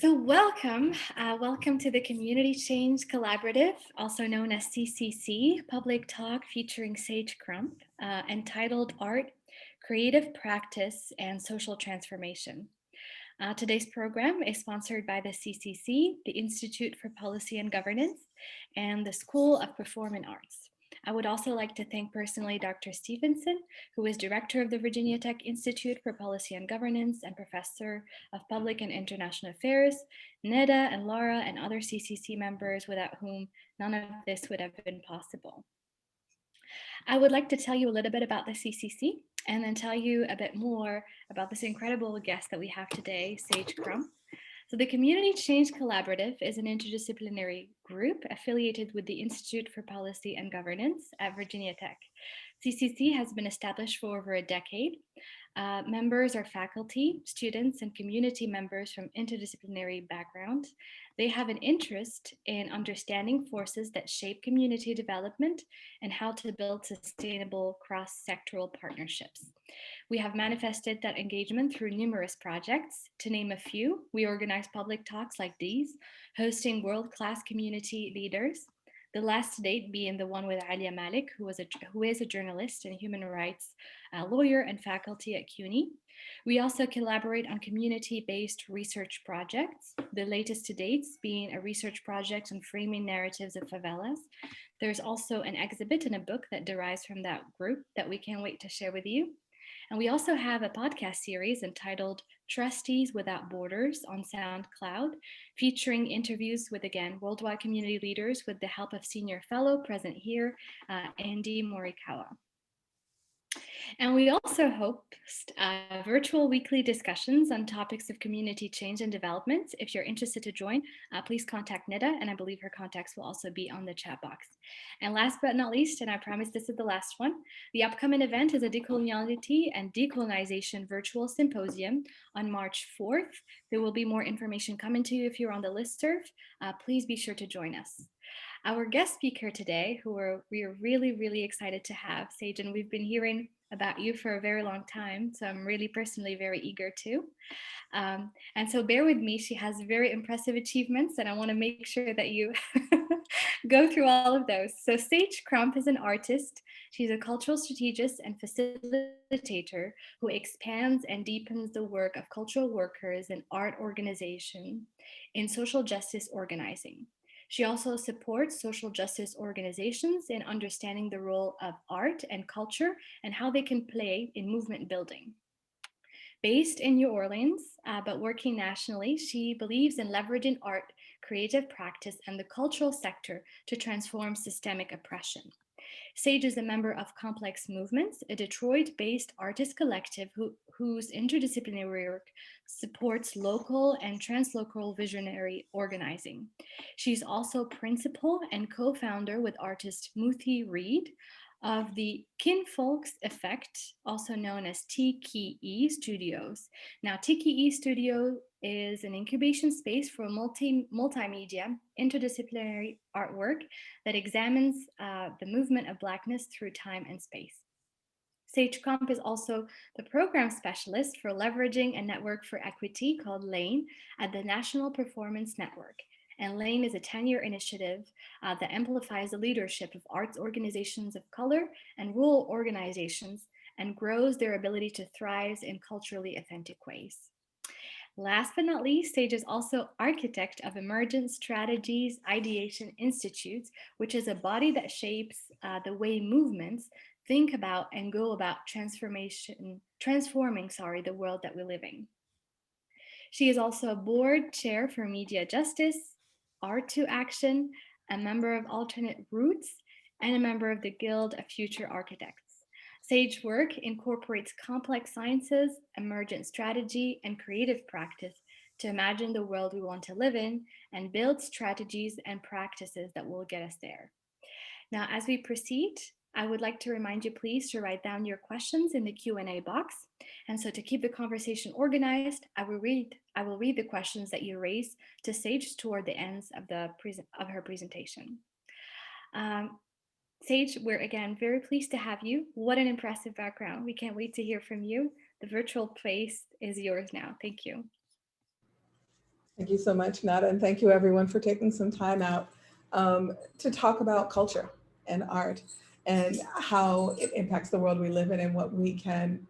Welcome to the Community Change Collaborative, also known as CCC, public talk featuring Sage Crump, entitled Art, Creative Practice, and Social Transformation. Today's program is sponsored by the CCC, the Institute for Policy and Governance, and the School of Performing Arts. I would also like to thank personally Dr. Stevenson, who is Director of the Virginia Tech Institute for Policy and Governance and Professor of Public and International Affairs, Neda and Laura and other CCC members without whom none of this would have been possible. I would like to tell you a little bit about the CCC and then tell you a bit more about this incredible guest that we have today, Sage Crump. So the Community Change Collaborative is an interdisciplinary group affiliated with the Institute for Policy and Governance at Virginia Tech. CCC has been established for over a decade. Members are faculty, students, and community members from interdisciplinary backgrounds. They have an interest in understanding forces that shape community development and how to build sustainable cross-sectoral partnerships. We have manifested that engagement through numerous projects. To name a few, we organize public talks like these, hosting world-class community leaders. The last date being the one with Alia Malik, who is a journalist and human rights lawyer and faculty at CUNY. We also collaborate on community-based research projects, the latest to dates being a research project on framing narratives of favelas. There's also an exhibit and a book that derives from that group that we can't wait to share with you. And we also have a podcast series entitled Trustees Without Borders on SoundCloud, featuring interviews with, again, worldwide community leaders with the help of senior fellow present here, Andy Morikawa. And we also host virtual weekly discussions on topics of community change and development. If you're interested to join, please contact Nida, and I believe her contacts will also be on the chat box. And last but not least, and I promise this is the last one, the upcoming event is a decoloniality and decolonization virtual symposium on March 4th. There will be more information coming to you if you're on the listserv. Please be sure to join us. Our guest speaker today, we are really, really excited to have, Sage, and we've been hearing about you for a very long time, so I'm really personally very eager to. And so bear with me, she has very impressive achievements, and I want to make sure that you go through all of those. So Sage Crump is an artist. She's a cultural strategist and facilitator who expands and deepens the work of cultural workers and art organization in social justice organizing. She also supports social justice organizations in understanding the role of art and culture and how they can play in movement building. Based in New Orleans, but working nationally, she believes in leveraging art, creative practice, and the cultural sector to transform systemic oppression. Sage is a member of Complex Movements, a Detroit-based artist collective whose interdisciplinary work supports local and translocal visionary organizing. She's also principal and co-founder with artist Muthi Reed of the Kinfolks Effect, also known as TKE Studios. Now, TKE Studio is an incubation space for multimedia, interdisciplinary artwork that examines the movement of Blackness through time and space. Sage Crump is also the program specialist for leveraging a network for equity called LANE at the National Performance Network. And LANE is a 10-year initiative that amplifies the leadership of arts organizations of color and rural organizations and grows their ability to thrive in culturally authentic ways. Last but not least, Sage is also architect of Emergent Strategies Ideation Institute, which is a body that shapes the way movements think about and go about transforming the world that we live in. She is also a board chair for Media Justice, Art to Action, a member of Alternate Roots, and a member of the Guild of Future Architects. Sage work incorporates complex sciences, emergent strategy, and creative practice to imagine the world we want to live in and build strategies and practices that will get us there. Now, as we proceed, I would like to remind you, please, to write down your questions in the Q&A box. And so to keep the conversation organized, I will read the questions that you raised to Sage toward the ends of her presentation. Sage, we're again very pleased to have you. What an impressive background. We can't wait to hear from you. The virtual place is yours now. Thank you. Thank you so much, Nada, and thank you everyone for taking some time out to talk about culture and art and how it impacts the world we live in and what we can,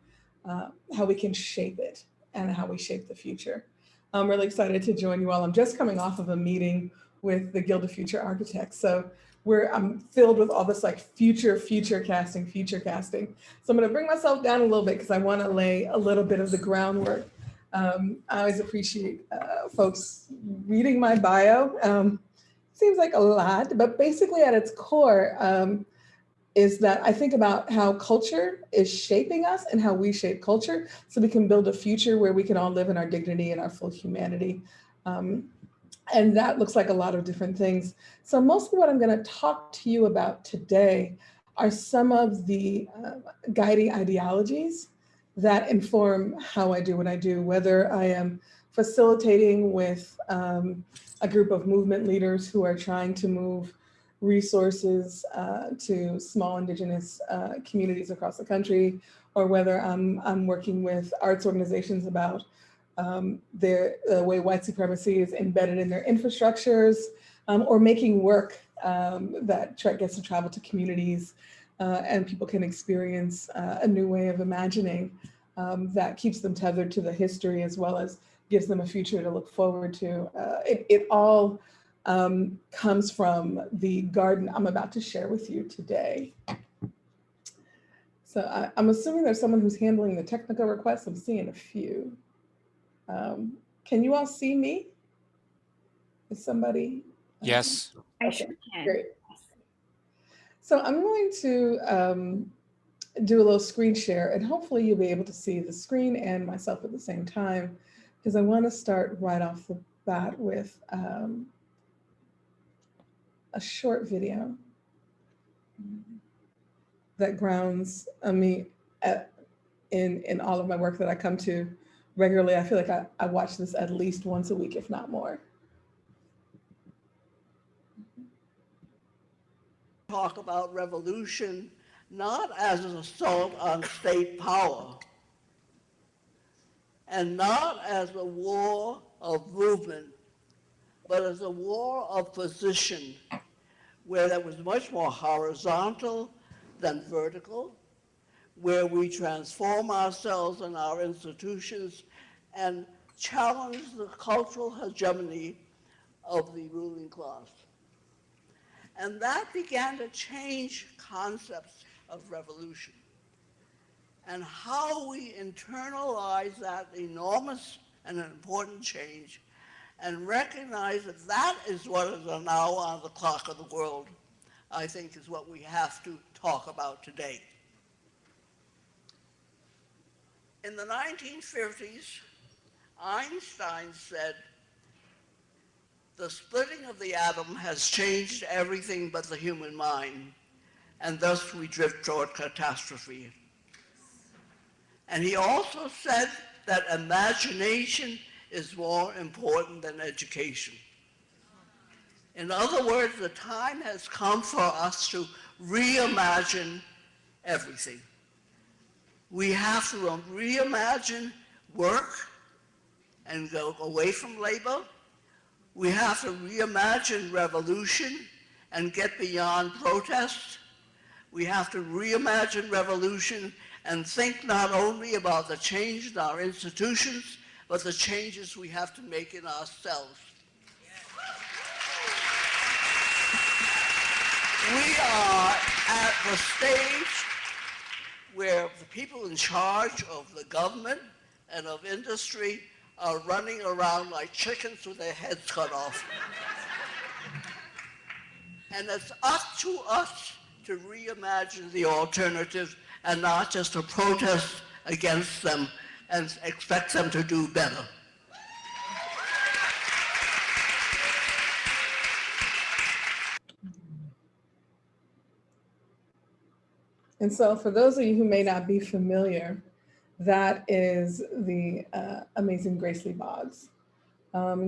how we can shape it and how we shape the future. I'm really excited to join you all. I'm just coming off of a meeting with the Guild of Future Architects, so I'm filled with all this like future casting. So I'm going to bring myself down a little bit because I want to lay a little bit of the groundwork. I always appreciate folks reading my bio. Seems like a lot, but basically at its core is that I think about how culture is shaping us and how we shape culture so we can build a future where we can all live in our dignity and our full humanity. And that looks like a lot of different things. So mostly what I'm going to talk to you about today are some of the guiding ideologies that inform how I do what I do, whether I am facilitating with a group of movement leaders who are trying to move resources to small Indigenous communities across the country, or whether I'm working with arts organizations about the way white supremacy is embedded in their infrastructures, or making work that gets to travel to communities and people can experience a new way of imagining that keeps them tethered to the history as well as gives them a future to look forward to. It all comes from the garden I'm about to share with you today. So I'm assuming there's someone who's handling the technical requests. I'm seeing a few. Can you all see me? Is somebody? Yes. I sure can. Great. So I'm going to do a little screen share and hopefully you'll be able to see the screen and myself at the same time, because I want to start right off the bat with a short video that grounds me in all of my work that I come to regularly. I feel like I watch this at least once a week, if not more. Talk about revolution not as an assault on state power and not as a war of movement, but as a war of position where that was much more horizontal than vertical, where we transform ourselves and our institutions and challenge the cultural hegemony of the ruling class. And that began to change concepts of revolution and how we internalize that enormous and important change and recognize that that is what is now on the clock of the world, I think is what we have to talk about today. In the 1950s, Einstein said, the splitting of the atom has changed everything but the human mind, and thus we drift toward catastrophe. And he also said that imagination is more important than education. In other words, the time has come for us to reimagine everything. We have to reimagine work and go away from labor. We have to reimagine revolution and get beyond protest. We have to reimagine revolution and think not only about the change in our institutions, but the changes we have to make in ourselves. We are at the stage where the people in charge of the government and of industry are running around like chickens with their heads cut off. And it's up to us to reimagine the alternative and not just to protest against them and expect them to do better. And so for those of you who may not be familiar, that is the amazing Grace Lee Boggs.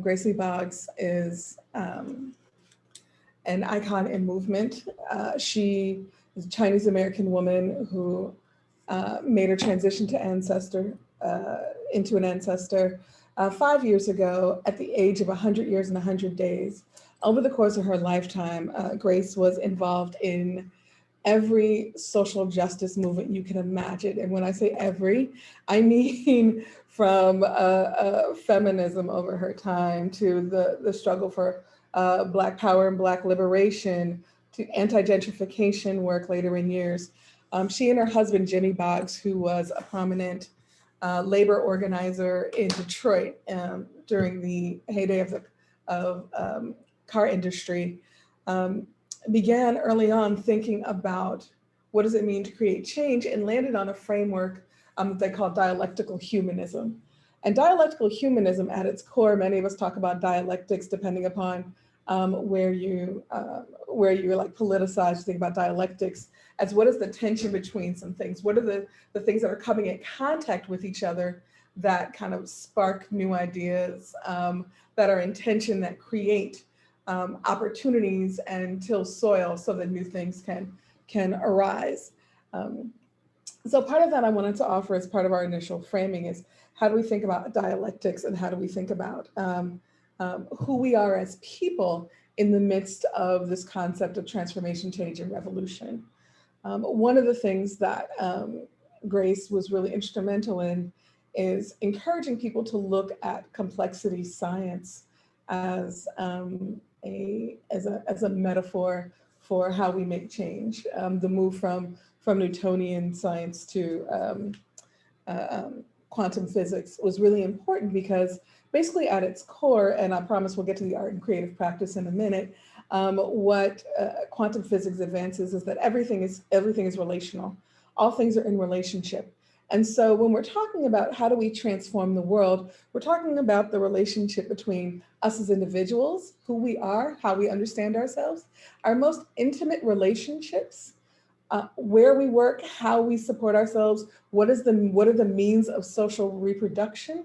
Grace Lee Boggs is an icon in movement. She is a Chinese American woman who made her transition to into an ancestor 5 years ago, at the age of 100 years and 100 days, over the course of her lifetime, Grace was involved in every social justice movement you can imagine. And when I say every, I mean from feminism over her time to the struggle for Black power and Black liberation to anti-gentrification work later in years. She and her husband, Jimmy Boggs, who was a prominent labor organizer in Detroit during the heyday of the car industry, began early on thinking about what does it mean to create change, and landed on a framework that they call dialectical humanism. And dialectical humanism at its core, many of us talk about dialectics depending upon where you like politicize, you think about dialectics as what is the tension between some things? What are the things that are coming in contact with each other that kind of spark new ideas, that are in tension, that create opportunities and till soil so that new things can arise. So part of that I wanted to offer as part of our initial framing is how do we think about dialectics, and how do we think about who we are as people in the midst of this concept of transformation, change, and revolution. One of the things that Grace was really instrumental in is encouraging people to look at complexity science as a metaphor for how we make change. The move from Newtonian science to quantum physics was really important because basically at its core, and I promise we'll get to the art and creative practice in a minute, what quantum physics advances is that everything is relational. All things are in relationship. And so when we're talking about how do we transform the world, we're talking about the relationship between us as individuals, who we are, how we understand ourselves, our most intimate relationships, where we work, how we support ourselves, what are the means of social reproduction,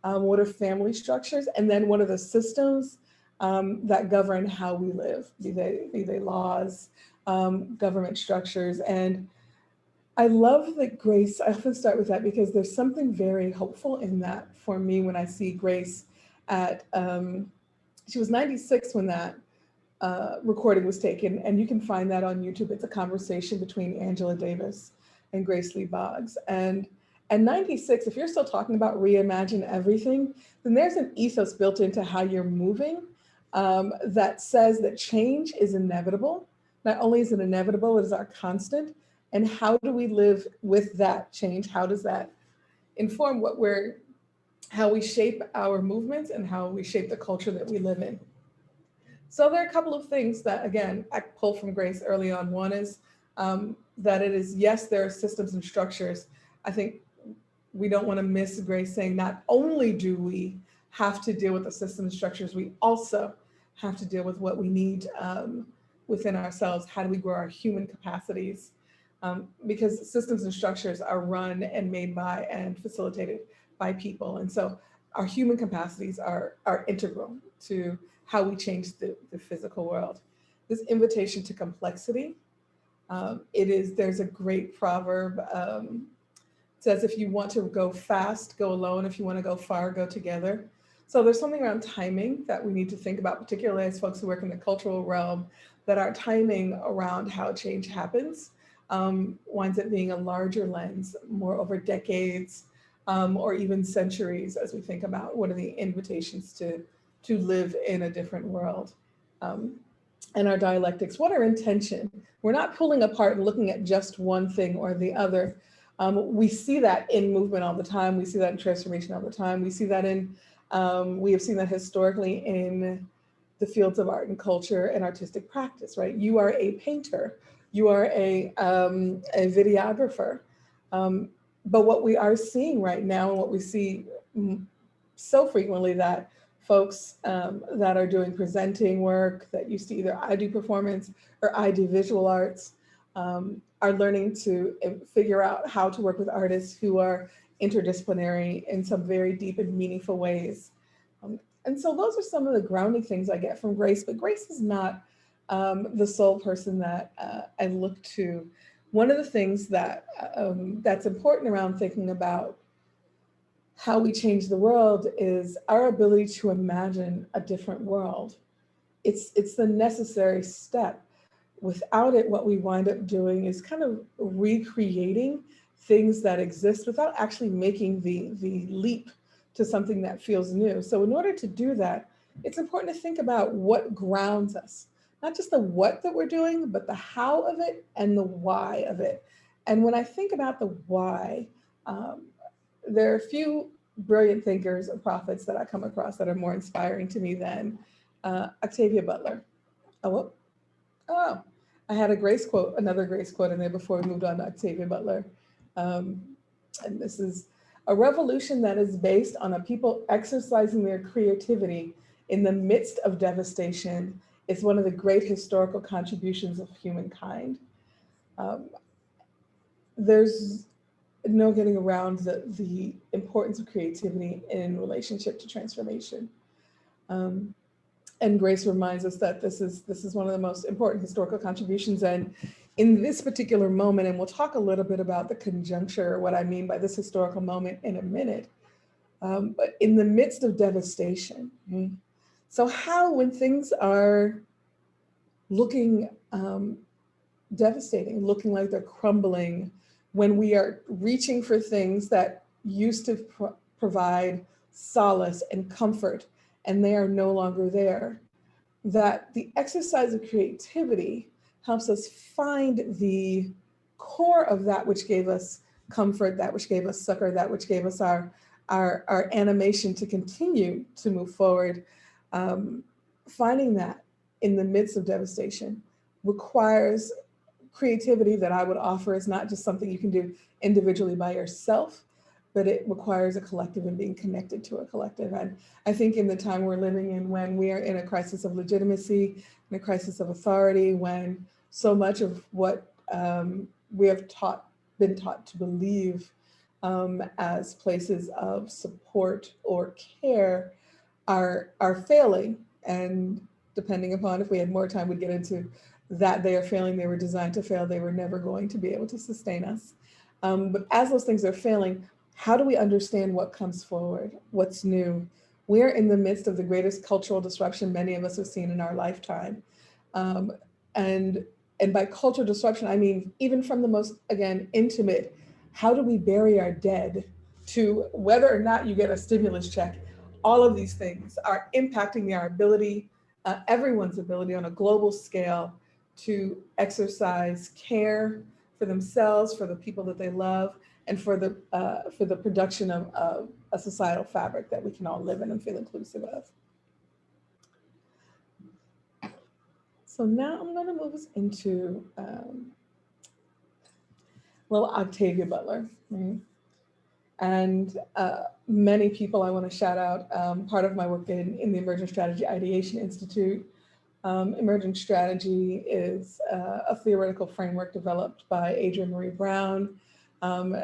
what are family structures, and then what are the systems that govern how we live, be they laws, government structures. And I love that Grace, I often start with that because there's something very hopeful in that for me when I see Grace at, she was 96 when that recording was taken, and you can find that on YouTube. It's a conversation between Angela Davis and Grace Lee Boggs. And at 96, if you're still talking about reimagine everything, then there's an ethos built into how you're moving that says that change is inevitable. Not only is it inevitable, it is our constant. And how do we live with that change? How does that inform how we shape our movements and how we shape the culture that we live in? So there are a couple of things that, again, I pulled from Grace early on. One is that it is, yes, there are systems and structures. I think we don't want to miss Grace saying not only do we have to deal with the system and structures, we also have to deal with what we need within ourselves. How do we grow our human capacities? Because systems and structures are run and made by and facilitated by people. And so our human capacities are integral to how we change the physical world. This invitation to complexity, there's a great proverb, says if you want to go fast, go alone. If you want to go far, go together. So there's something around timing that we need to think about, particularly as folks who work in the cultural realm, that our timing around how change happens winds up being a larger lens, more over decades or even centuries, as we think about what are the invitations to live in a different world. And our dialectics, what are intention? We're not pulling apart and looking at just one thing or the other. We see that in movement all the time. We see that in transformation all the time. We see that we have seen that historically in the fields of art and culture and artistic practice, right? You are a painter, you are a videographer. But what we are seeing right now, and what we see so frequently, that folks that are doing presenting work that used to either I do performance or I do visual arts are learning to figure out how to work with artists who are interdisciplinary in some very deep and meaningful ways. And so those are some of the grounding things I get from Grace, but Grace is not the sole person that I look to. One of the things that that's important around thinking about how we change the world is our ability to imagine a different world. It's the necessary step. Without it, what we wind up doing is kind of recreating things that exist without actually making the leap to something that feels new. So in order to do that, it's important to think about what grounds us, not just the what that we're doing, but the how of it and the why of it. And when I think about the why, um, there are a few brilliant thinkers or prophets that I come across that are more inspiring to me than Octavia Butler. Oh, oh, I had a Grace quote, another Grace quote in there before we moved on to Octavia Butler. Um, and this is a revolution that is based on a people exercising their creativity in the midst of devastation. It's one of the great historical contributions of humankind. Um, there's no getting around the importance of creativity in relationship to transformation. Um, and Grace reminds us that this is one of the most important historical contributions. And in this particular moment, and we'll talk a little bit about the conjuncture, what I mean by this historical moment in a minute, but in the midst of devastation. So how, when things are looking devastating, looking like they're crumbling, when we are reaching for things that used to provide solace and comfort, and they are no longer there, that the exercise of creativity helps us find the core of that which gave us comfort, that which gave us succor, that which gave us our animation to continue to move forward. Finding that in the midst of devastation requires creativity that I would offer is not just something you can do individually by yourself, but it requires a collective and being connected to a collective. And I think in the time we're living in, when we are in a crisis of legitimacy, in a crisis of authority, when so much of what we have been taught to believe as places of support or care are failing, and depending upon if we had more time, we'd get into that they are failing, they were designed to fail, they were never going to be able to sustain us. But as those things are failing, how do we understand what comes forward, what's new? We're in the midst of the greatest cultural disruption many of us have seen in our lifetime. Um, and, and by cultural disruption, I mean, even from the most, again, intimate, how do we bury our dead, to whether or not you get a stimulus check, all of these things are impacting our ability, everyone's ability on a global scale to exercise care for themselves, for the people that they love, and for the production of a societal fabric that we can all live in and feel inclusive of. So now I'm going to move us into little Octavia Butler. Right? And many people I want to shout out, part of my work in the Emergent Strategy Ideation Institute. Emergent strategy is a theoretical framework developed by Adrienne Maree Brown.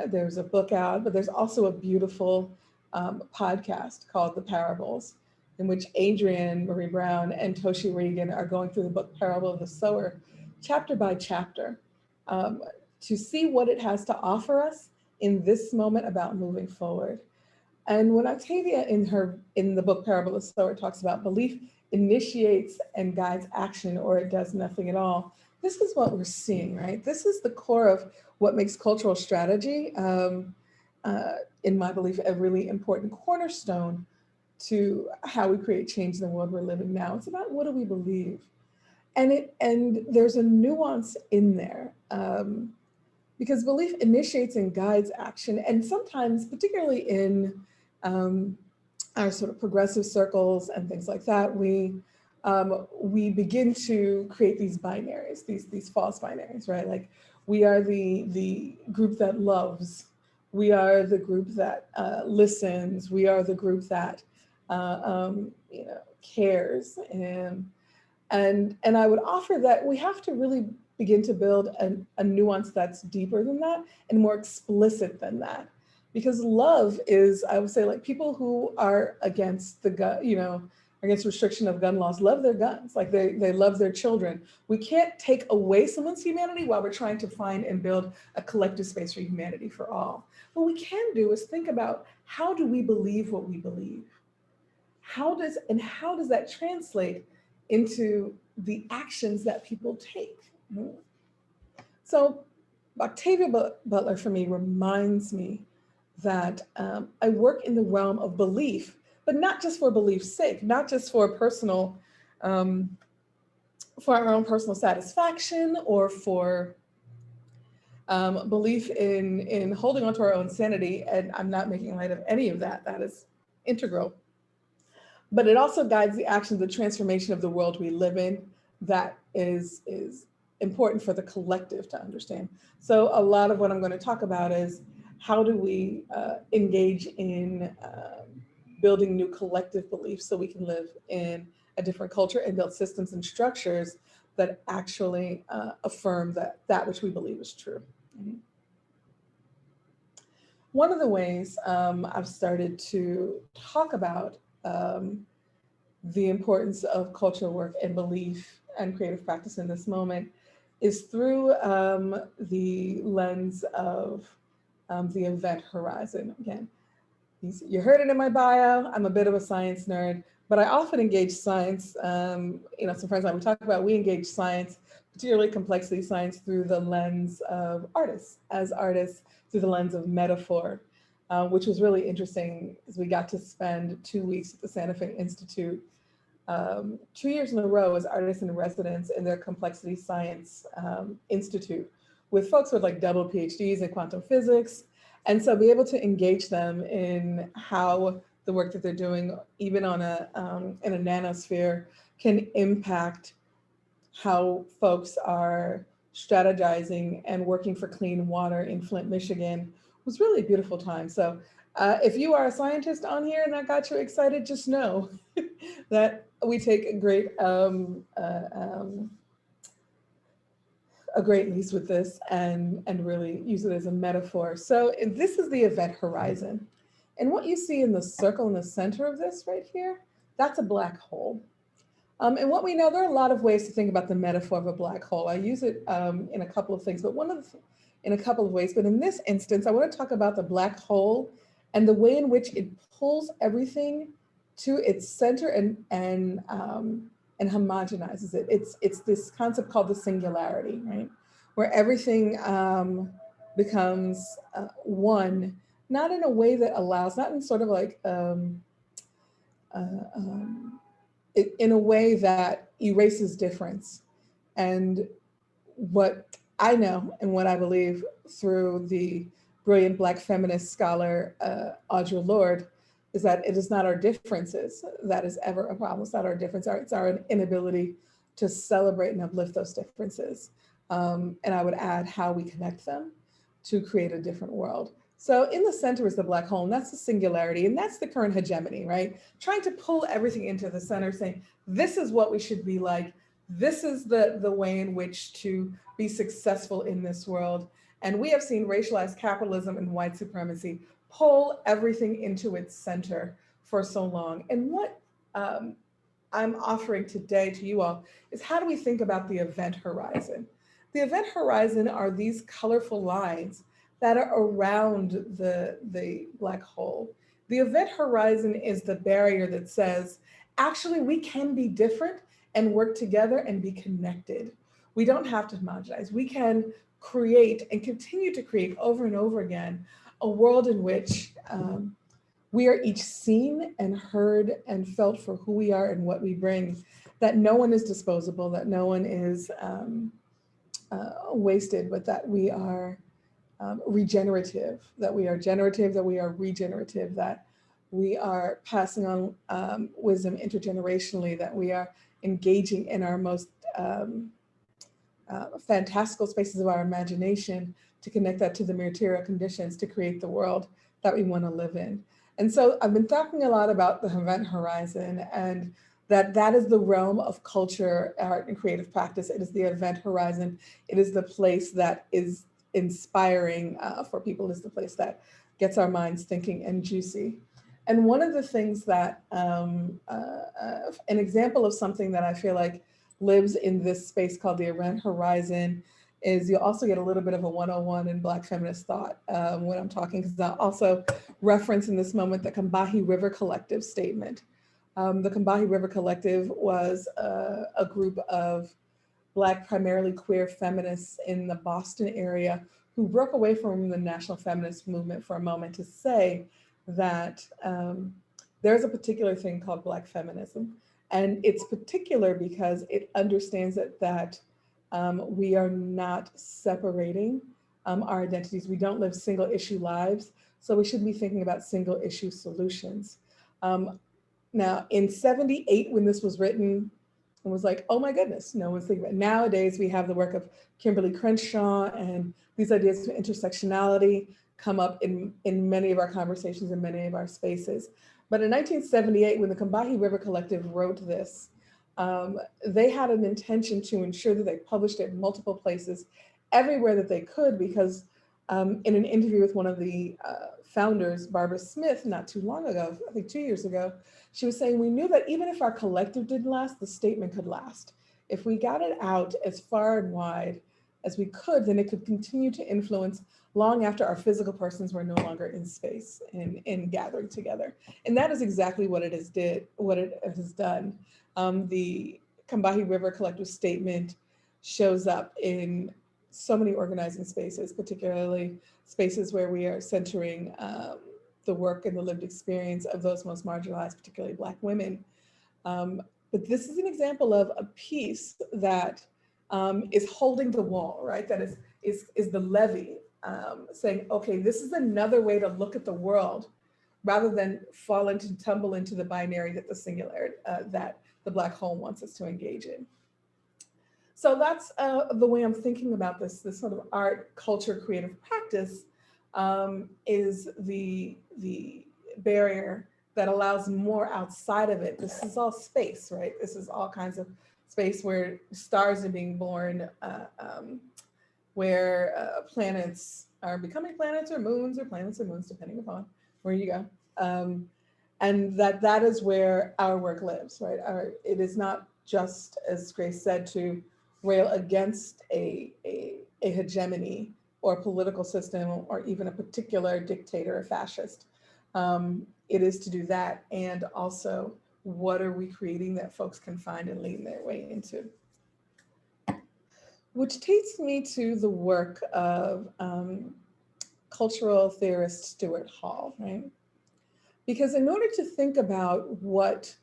There's a book out, but there's also a beautiful podcast called The Parables, in which Adrienne Maree Brown and Toshi Reagan are going through the book Parable of the Sower, chapter by chapter, to see what it has to offer us in this moment about moving forward. And when Octavia in the book Parable of the Sower talks about belief initiates and guides action, or it does nothing at all, this is what we're seeing, right? This is the core of what makes cultural strategy, in my belief, a really important cornerstone to how we create change in the world we're living now. It's about, what do we believe? And there's a nuance in there, because belief initiates and guides action. And sometimes, particularly in our sort of progressive circles and things like that, we begin to create these binaries, these false binaries, right? Like, we are the group that loves, we are the group that listens, we are the group that cares, and I would offer that we have to really begin to build a nuance that's deeper than that and more explicit than that. Because love is, I would say, like, people who are against the gun, against restriction of gun laws love their guns, like they love their children. We can't take away someone's humanity while we're trying to find and build a collective space for humanity for all. What we can do is think about, how do we believe what we believe? How does that translate into the actions that people take? So Octavia Butler for me reminds me that I work in the realm of belief, but not just for belief's sake, not just for personal, for our own personal satisfaction, or for belief in holding on to our own sanity. And I'm not making light of any of that. That is integral. But it also guides the actions, the transformation of the world we live in, that is important for the collective to understand. So a lot of what I'm going to talk about is, how do we engage in building new collective beliefs so we can live in a different culture and build systems and structures that actually affirm that which we believe is true. One of the ways I've started to talk about the importance of cultural work and belief and creative practice in this moment is through the lens of the event horizon. Again, you heard it in my bio, I'm a bit of a science nerd, but I often engage science. Some friends and I, we talk about, we engage science, particularly complexity science, through the lens of artists, through the lens of metaphor, which was really interesting, because we got to spend 2 weeks at the Santa Fe Institute, 2 years in a row as artists in residence in their complexity science institute, with folks with like double PhDs in quantum physics. And so be able to engage them in how the work that they're doing, even on in a nanosphere, can impact how folks are strategizing and working for clean water in Flint, Michigan, was really a beautiful time. So if you are a scientist on here and that got you excited, just know that we take a great lease with this and really use it as a metaphor. So this is the event horizon. And what you see in the circle in the center of this right here, that's a black hole. And what we know, there are a lot of ways to think about the metaphor of a black hole. I use it in a couple of things, but in a couple of ways. But in this instance, I want to talk about the black hole and the way in which it pulls everything to its center and homogenizes it. It's this concept called the singularity, right? Where everything becomes one, not in a way that allows, not in sort of like, in a way that erases difference. And what I know and what I believe through the brilliant Black feminist scholar, Audre Lorde, is that it is not our differences that is ever a problem. It's not our difference, it's our inability to celebrate and uplift those differences. And I would add how we connect them to create a different world. So in the center is the black hole, and that's the singularity, and that's the current hegemony, right? Trying to pull everything into the center, saying, this is what we should be like. This is the way in which to be successful in this world. And we have seen racialized capitalism and white supremacy pull everything into its center for so long. And what I'm offering today to you all is, how do we think about the event horizon? The event horizon are these colorful lines that are around the black hole. The event horizon is the barrier that says, actually, we can be different and work together and be connected. We don't have to homogenize. We can create and continue to create over and over again a world in which we are each seen and heard and felt for who we are and what we bring, that no one is disposable, that no one is wasted, but that we are regenerative, that we are generative, that we are regenerative, that we are passing on wisdom intergenerationally, that we are engaging in our most fantastical spaces of our imagination to connect that to the material conditions to create the world that we want to live in. And so I've been talking a lot about the event horizon, and that is the realm of culture, art, and creative practice. It is the event horizon. It is the place that is inspiring for people. It's the place that gets our minds thinking and juicy. And one of the things that, an example of something that I feel like lives in this space called the Event Horizon is you'll also get a little bit of a 101 in Black feminist thought when I'm talking, because I'll also reference in this moment the Combahee River Collective statement. The Combahee River Collective was a group of Black, primarily queer feminists in the Boston area who broke away from the national feminist movement for a moment to say that there's a particular thing called Black feminism. And it's particular because it understands that we are not separating our identities. We don't live single issue lives. So we should be thinking about single issue solutions. Now, in 78, when this was written, it was like, oh my goodness, no one's thinking about it. Nowadays, we have the work of Kimberly Crenshaw, and these ideas of intersectionality come up in many of our conversations, in many of our spaces. But in 1978, when the Combahee River Collective wrote this, they had an intention to ensure that they published it in multiple places, everywhere that they could, because in an interview with one of the founders, Barbara Smith, not too long ago, I think 2 years ago, she was saying, we knew that even if our collective didn't last, the statement could last. If we got it out as far and wide as we could, then it could continue to influence long after our physical persons were no longer in space and gathering together. And that is exactly what it has done. The Combahee River Collective statement shows up in so many organizing spaces, particularly spaces where we are centering the work and the lived experience of those most marginalized, particularly Black women. But this is an example of a piece that is holding the wall, right? That is the levee, saying, okay, this is another way to look at the world rather than tumble into the binary that the singularity, that the Black hole wants us to engage in. So that's the way I'm thinking about this sort of art, culture, creative practice is the barrier that allows more outside of it. This is all space, right? This is all kinds of space where stars are being born, where planets are becoming planets or moons, depending upon where you go. And that is where our work lives, right? It is not just, as Grace said, to rail against a hegemony or political system or even a particular dictator or fascist. It is to do that, and also what are we creating that folks can find and lean their way into? Which takes me to the work of cultural theorist Stuart Hall, right? Because in order to think about what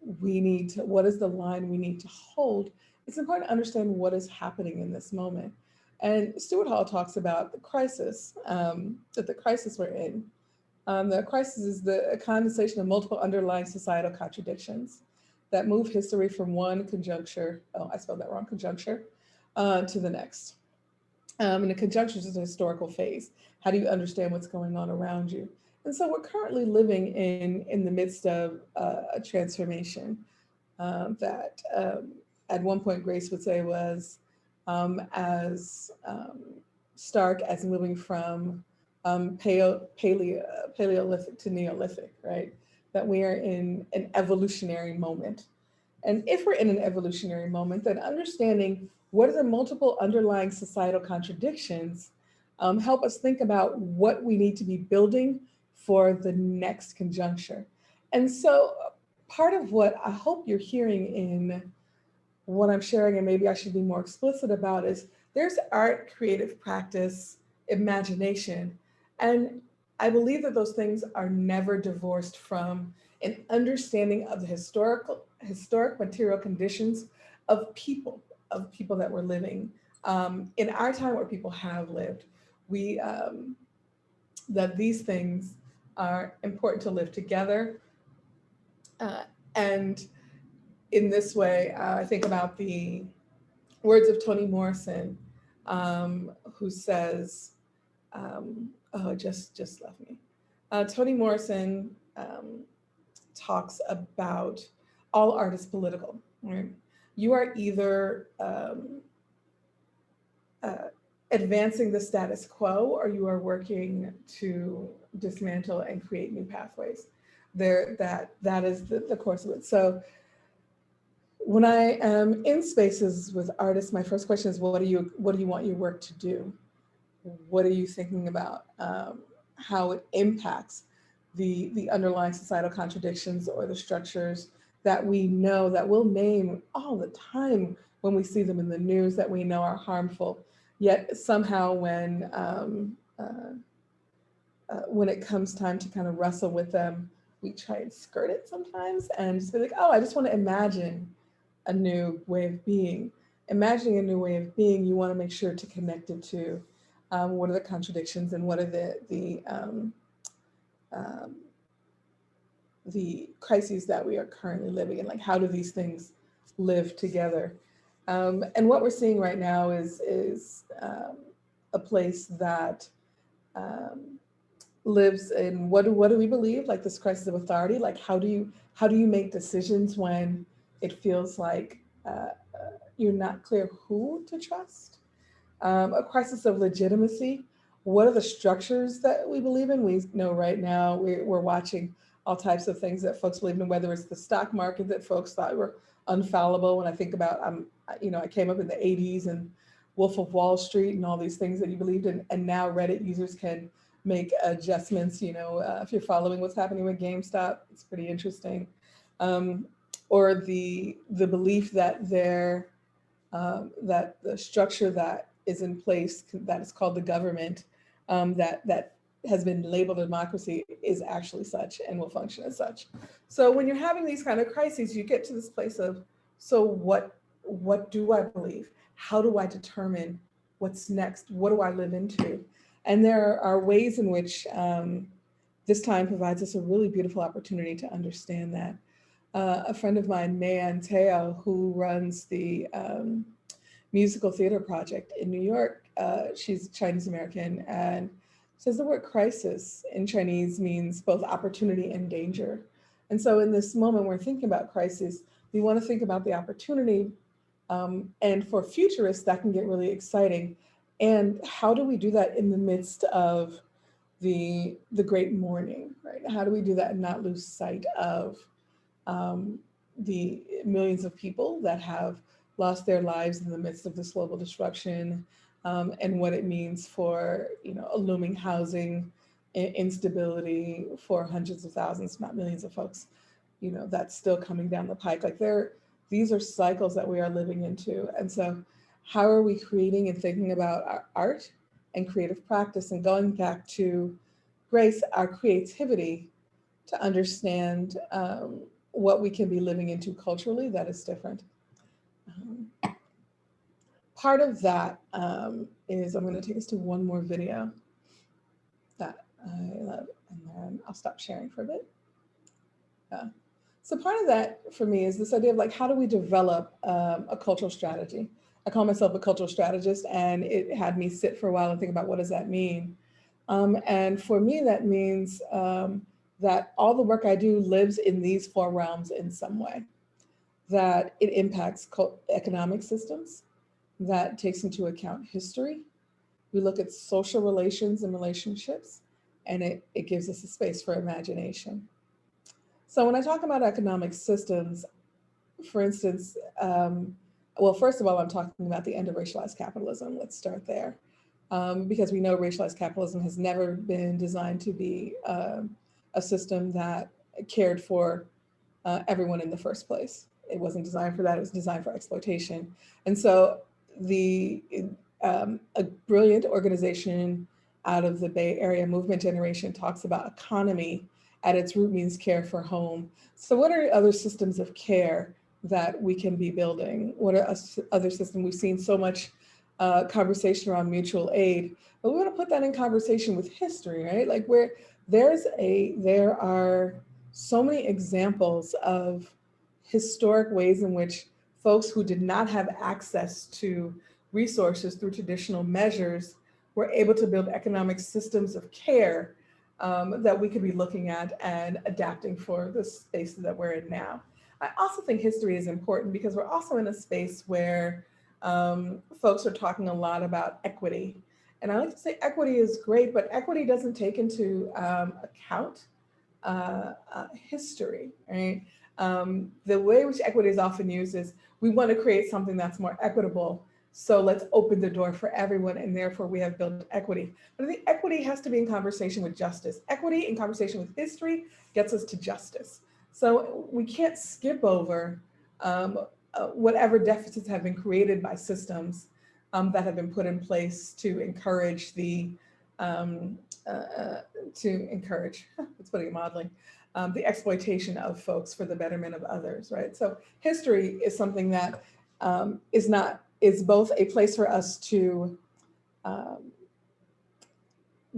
is the line we need to hold, it's important to understand what is happening in this moment. And Stuart Hall talks about the crisis, that the crisis we're in. The crisis is the condensation of multiple underlying societal contradictions that move history from one conjuncture, oh, I spelled that wrong, conjuncture, to the next. And the conjuncture is a historical phase. How do you understand what's going on around you? And so we're currently living in the midst of a transformation that at one point Grace would say was as stark as moving from Paleolithic to Neolithic, right? That we are in an evolutionary moment. And if we're in an evolutionary moment, then understanding what are the multiple underlying societal contradictions help us think about what we need to be building for the next conjuncture. And so part of what I hope you're hearing in what I'm sharing, and maybe I should be more explicit about, is there's art, creative practice, imagination. And I believe that those things are never divorced from an understanding of the historic material conditions of people that were living in our time, where people have lived. That these things are important to live together. And in this way, I think about the words of Toni Morrison, who says, oh, it just left me. Toni Morrison talks about all art is political, right? You are either advancing the status quo, or you are working to dismantle and create new pathways. That is the course of it. So when I am in spaces with artists, my first question is, what do you want your work to do? What are you thinking about? How it impacts the underlying societal contradictions or the structures that we know, that we'll name all the time when we see them in the news, that we know are harmful. Yet somehow when it comes time to kind of wrestle with them, we try and skirt it sometimes and just be like, oh, I just want to imagine a new way of being. Imagining a new way of being, you want to make sure to connect it to what are the contradictions and what are the crises that we are currently living in. Like, how do these things live together? And what we're seeing right now is a place that lives in what do we believe? Like this crisis of authority. Like, how do you make decisions when it feels like you're not clear who to trust? A crisis of legitimacy. What are the structures that we believe in? We know right now we're watching all types of things that folks believe in, whether it's the stock market that folks thought were unfallible. When I think about, I came up in the 80s and Wolf of Wall Street and all these things that you believed in, and now Reddit users can make adjustments. If you're following what's happening with GameStop, it's pretty interesting. Or the belief that that the structure that is in place, that is called the government, that has been labeled a democracy, is actually such and will function as such. So when you're having these kind of crises, you get to this place of, so what do I believe? How do I determine what's next? What do I live into? And there are ways in which this time provides us a really beautiful opportunity to understand that. A friend of mine, May Anteo, who runs the musical theater project in New York, she's Chinese American, and says the word crisis in Chinese means both opportunity and danger. And so in this moment, we're thinking about crisis, we want to think about the opportunity. And for futurists, that can get really exciting. And how do we do that in the midst of the great mourning, right? How do we do that and not lose sight of the millions of people that have lost their lives in the midst of this global disruption, and what it means for a looming housing instability for hundreds of thousands, not millions of folks, that's still coming down the pike. Like these are cycles that we are living into. And so how are we creating and thinking about our art and creative practice, and going back to Grace, our creativity, to understand what we can be living into culturally that is different. Part of that is, I'm going to take us to one more video that I love, and then I'll stop sharing for a bit. So part of that for me is this idea of like, how do we develop a cultural strategy? I call myself a cultural strategist, and it had me sit for a while and think about, what does that mean? And for me, that means that all the work I do lives in these four realms in some way. That it impacts economic systems, that takes into account history. We look at social relations and relationships, and it gives us a space for imagination. So when I talk about economic systems, for instance, well, first of all, I'm talking about the end of racialized capitalism. Let's start there. Because we know racialized capitalism has never been designed to be a system that cared for everyone in the first place. It wasn't designed for that, it was designed for exploitation. And so a brilliant organization out of the Bay Area, Movement Generation, talks about economy at its root means care for home. So what are other systems of care that we can be building? What are other systems? We've seen so much conversation around mutual aid, but we want to put that in conversation with history, right? Like there are so many examples of historic ways in which folks who did not have access to resources through traditional measures were able to build economic systems of care that we could be looking at and adapting for the space that we're in now. I also think history is important because we're also in a space where folks are talking a lot about equity. And I like to say equity is great, but equity doesn't take into account history, right? The way which equity is often used is we want to create something that's more equitable. So let's open the door for everyone, and therefore we have built equity. But I think equity has to be in conversation with justice. Equity in conversation with history gets us to justice. So we can't skip over whatever deficits have been created by systems that have been put in place to encourage um, uh, uh, let's put it mildly, the exploitation of folks for the betterment of others, right? So history is something that is both a place for us to um,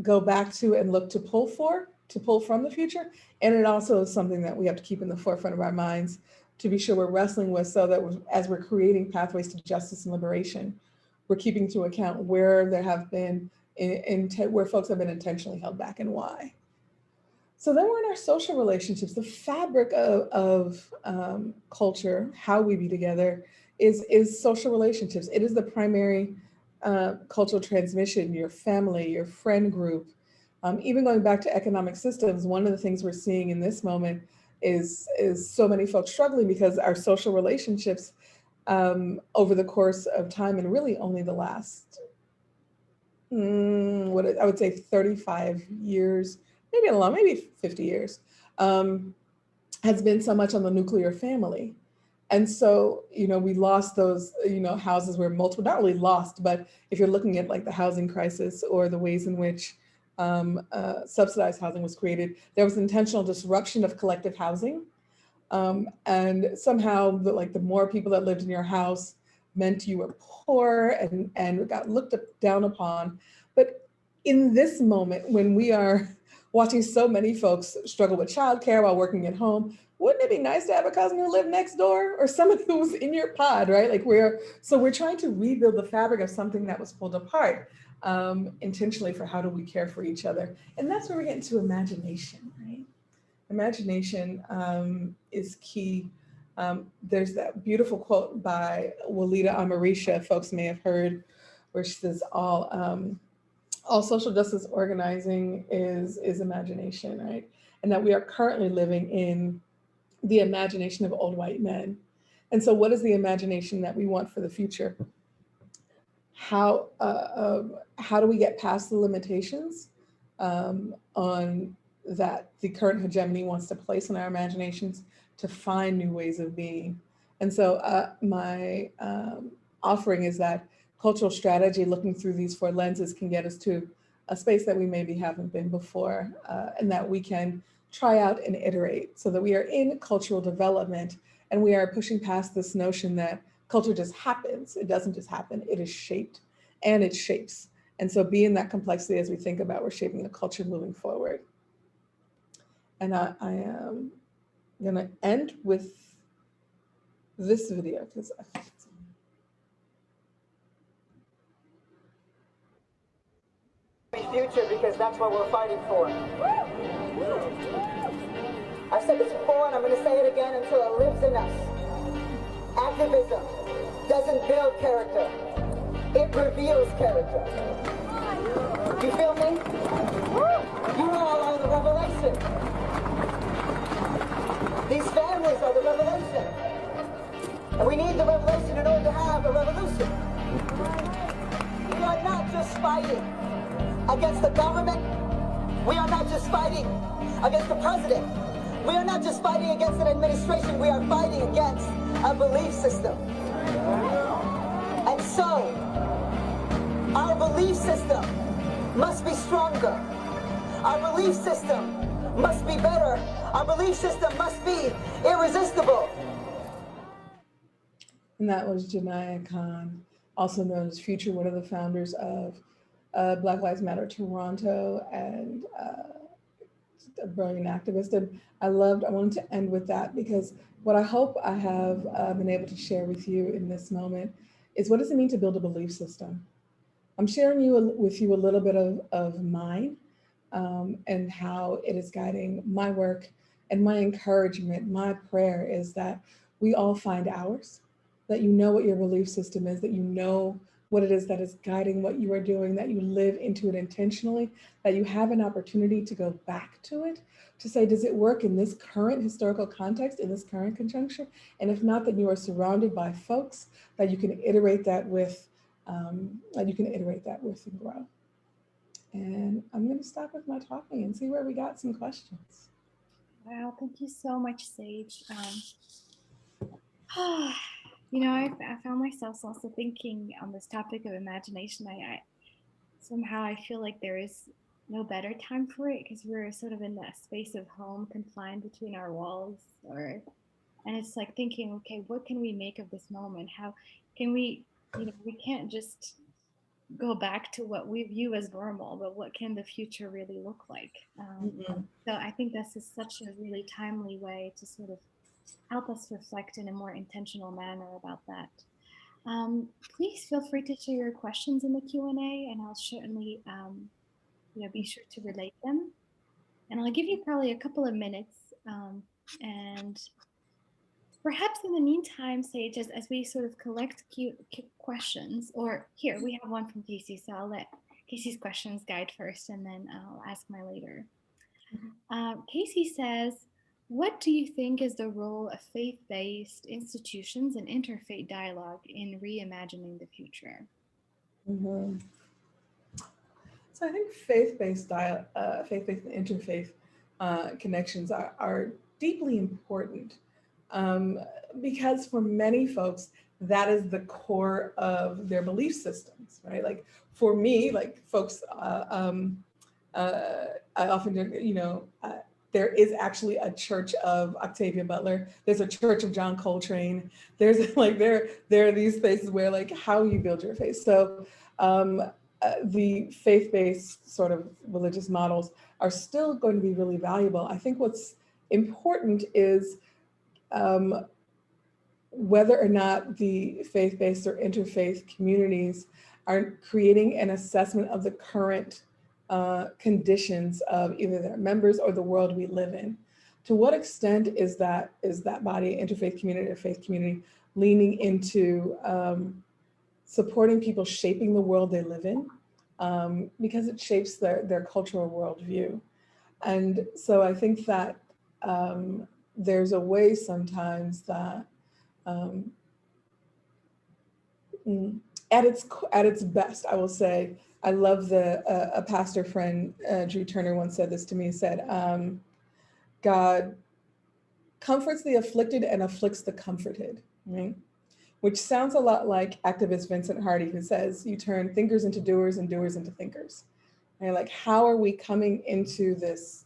go back to and look to pull from the future. And it also is something that we have to keep in the forefront of our minds to be sure we're wrestling with, so that as we're creating pathways to justice and liberation, we're keeping to account where there have been, where folks have been intentionally held back and why. So then we're in our social relationships. The fabric of culture, how we be together, is social relationships. It is the primary cultural transmission, your family, your friend group. Even going back to economic systems, one of the things we're seeing in this moment is so many folks struggling because our social relationships over the course of time, and really only the last, what I would say 35 years, maybe a lot, maybe 50 years, has been so much on the nuclear family. And so, we lost those, houses where multiple, not really lost, but if you're looking at like the housing crisis or the ways in which subsidized housing was created, there was intentional disruption of collective housing. And somehow the more people that lived in your house meant you were poor and got looked down upon. But in this moment, when we are watching so many folks struggle with childcare while working at home, wouldn't it be nice to have a cousin who lived next door or someone who's in your pod, right? We're trying to rebuild the fabric of something that was pulled apart intentionally for how do we care for each other. And that's where we get into imagination, right? Imagination is key. There's that beautiful quote by Walida Amarisha, folks may have heard, where she says, all social justice organizing is imagination, right? And that we are currently living in the imagination of old white men. And so what is the imagination that we want for the future? How do we get past the limitations on that the current hegemony wants to place in our imaginations to find new ways of being? And so my offering is that cultural strategy, looking through these four lenses, can get us to a space that we maybe haven't been before, and that we can try out and iterate, so that we are in cultural development and we are pushing past this notion that culture just happens. It doesn't just happen, it is shaped and it shapes. And so be in that complexity as we think about we're shaping the culture moving forward. And I am gonna end with this video because future, because that's what we're fighting for. I've said this before and I'm going to say it again until it lives in us. Activism doesn't build character, it reveals character. You feel me? You all are the revelation. These families are the revelation. And we need the revelation in order to have a revolution. We are not just fighting against the government. We are not just fighting against the president. We are not just fighting against an administration. We are fighting against a belief system. And so, our belief system must be stronger. Our belief system must be better. Our belief system must be irresistible. And that was Janaya Khan, also known as Future, one of the founders of Black Lives Matter Toronto, and a brilliant activist. And I wanted to end with that, because what I hope I have been able to share with you in this moment is, what does it mean to build a belief system? I'm sharing with you a little bit of mine and how it is guiding my work, and my encouragement, my prayer is that we all find ours, that you know what your belief system is, that you know what it is that is guiding what you are doing, that you live into it intentionally, that you have an opportunity to go back to it, to say, does it work in this current historical context, in this current conjuncture? And if not, then you are surrounded by folks that you can iterate that with, and grow. And I'm going to stop with my talking and see where we got some questions. Wow, thank you so much, Sage. You know, I found myself also thinking on this topic of imagination. I somehow I feel like there is no better time for it because we're sort of in that space of home, confined between our walls, and it's like thinking, okay, what can we make of this moment? How can we, you know, we can't just go back to what we view as normal, but what can the future really look like? So I think this is such a really timely way to sort of help us reflect in a more intentional manner about that. Please feel free to share your questions in the Q&A, and I'll certainly be sure to relate them. And I'll give you probably a couple of minutes. And perhaps in the meantime, Sage, as we sort of collect questions, or here, we have one from Casey, so I'll let Casey's questions guide first, and then I'll ask my later. Casey says, what do you think is the role of faith-based institutions and interfaith dialogue in reimagining the future? Mm-hmm. So I think faith-based faith-based and interfaith connections are deeply important because for many folks, that is the core of their belief systems, right? Like for me, like folks, I often, there is actually a church of Octavia Butler. There's a church of John Coltrane. There's like, there are these spaces where like how you build your faith. So the faith-based sort of religious models are still going to be really valuable. I think what's important is whether or not the faith-based or interfaith communities are creating an assessment of the current conditions of either their members or the world we live in. To what extent is that body, interfaith community or faith community, leaning into supporting people shaping the world they live in, because it shapes their cultural worldview. And so I think that there's a way sometimes that at its best, I will say, I love a pastor friend, Drew Turner, once said this to me. He said, God comforts the afflicted and afflicts the comforted, right? Which sounds a lot like activist Vincent Hardy, who says, you turn thinkers into doers and doers into thinkers. And like, how are we coming into these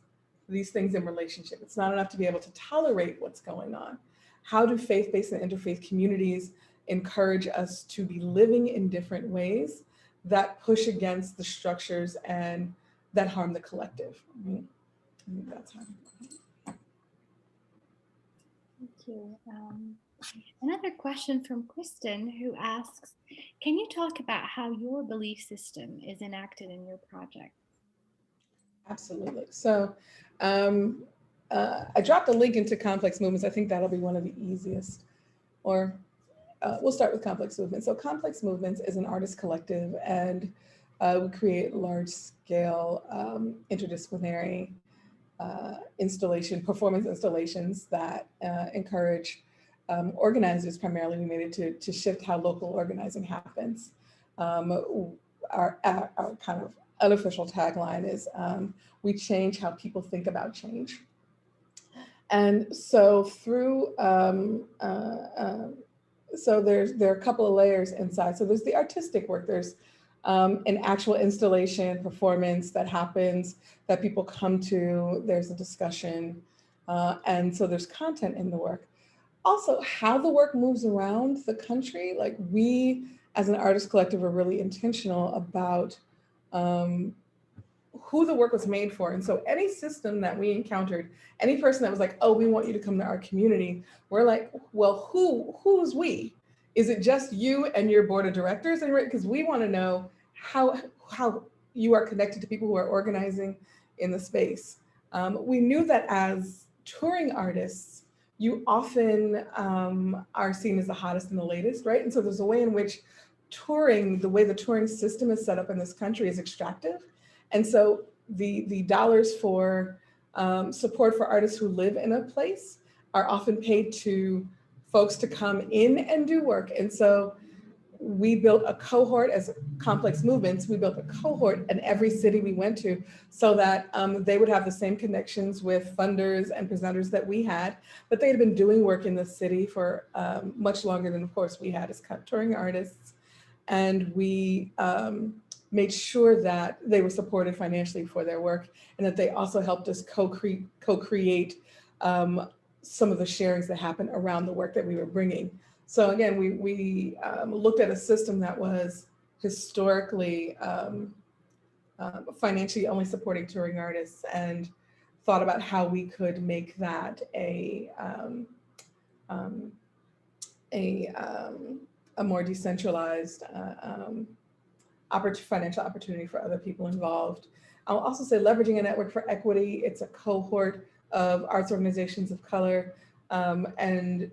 things in relationship? It's not enough to be able to tolerate what's going on. How do faith-based and interfaith communities encourage us to be living in different ways that push against the structures and that harm the collective? I think that's how. Thank you. Another question from Kristen, who asks, can you talk about how your belief system is enacted in your project? Absolutely. So I dropped a link into Complex Movements. I think that'll be one of the easiest. Or we'll start with Complex Movements. So Complex Movements is an artist collective, and we create large-scale interdisciplinary performance installations that encourage organizers primarily. We made it to shift how local organizing happens. Our kind of unofficial tagline is we change how people think about change. And so through, so there are a couple of layers inside. So there's the artistic work. There's an actual installation performance that happens that people come to. There's a discussion. And so there's content in the work. Also, how the work moves around the country. Like we, as an artist collective, are really intentional about who the work was made for. And so any system that we encountered, any person that was like, oh, we want you to come to our community, we're like, well, who's we? Is it just you and your board of directors? And because we want to know how you are connected to people who are organizing in the space. We knew that as touring artists, you often are seen as the hottest and the latest, right? And so there's a way in which touring, the way the touring system is set up in this country is extractive. And so the dollars for support for artists who live in a place are often paid to folks to come in and do work. And so we built a cohort as complex movements. We built a cohort in every city we went to so that they would have the same connections with funders and presenters that we had, but they had been doing work in the city for much longer than, of course, we had as touring artists. And we made sure that they were supported financially for their work and that they also helped us co-create some of the sharings that happened around the work that we were bringing. So again, we looked at a system that was historically financially only supporting touring artists and thought about how we could make that a more decentralized financial opportunity for other people involved. I'll also say leveraging a network for equity. It's a cohort of arts organizations of color. And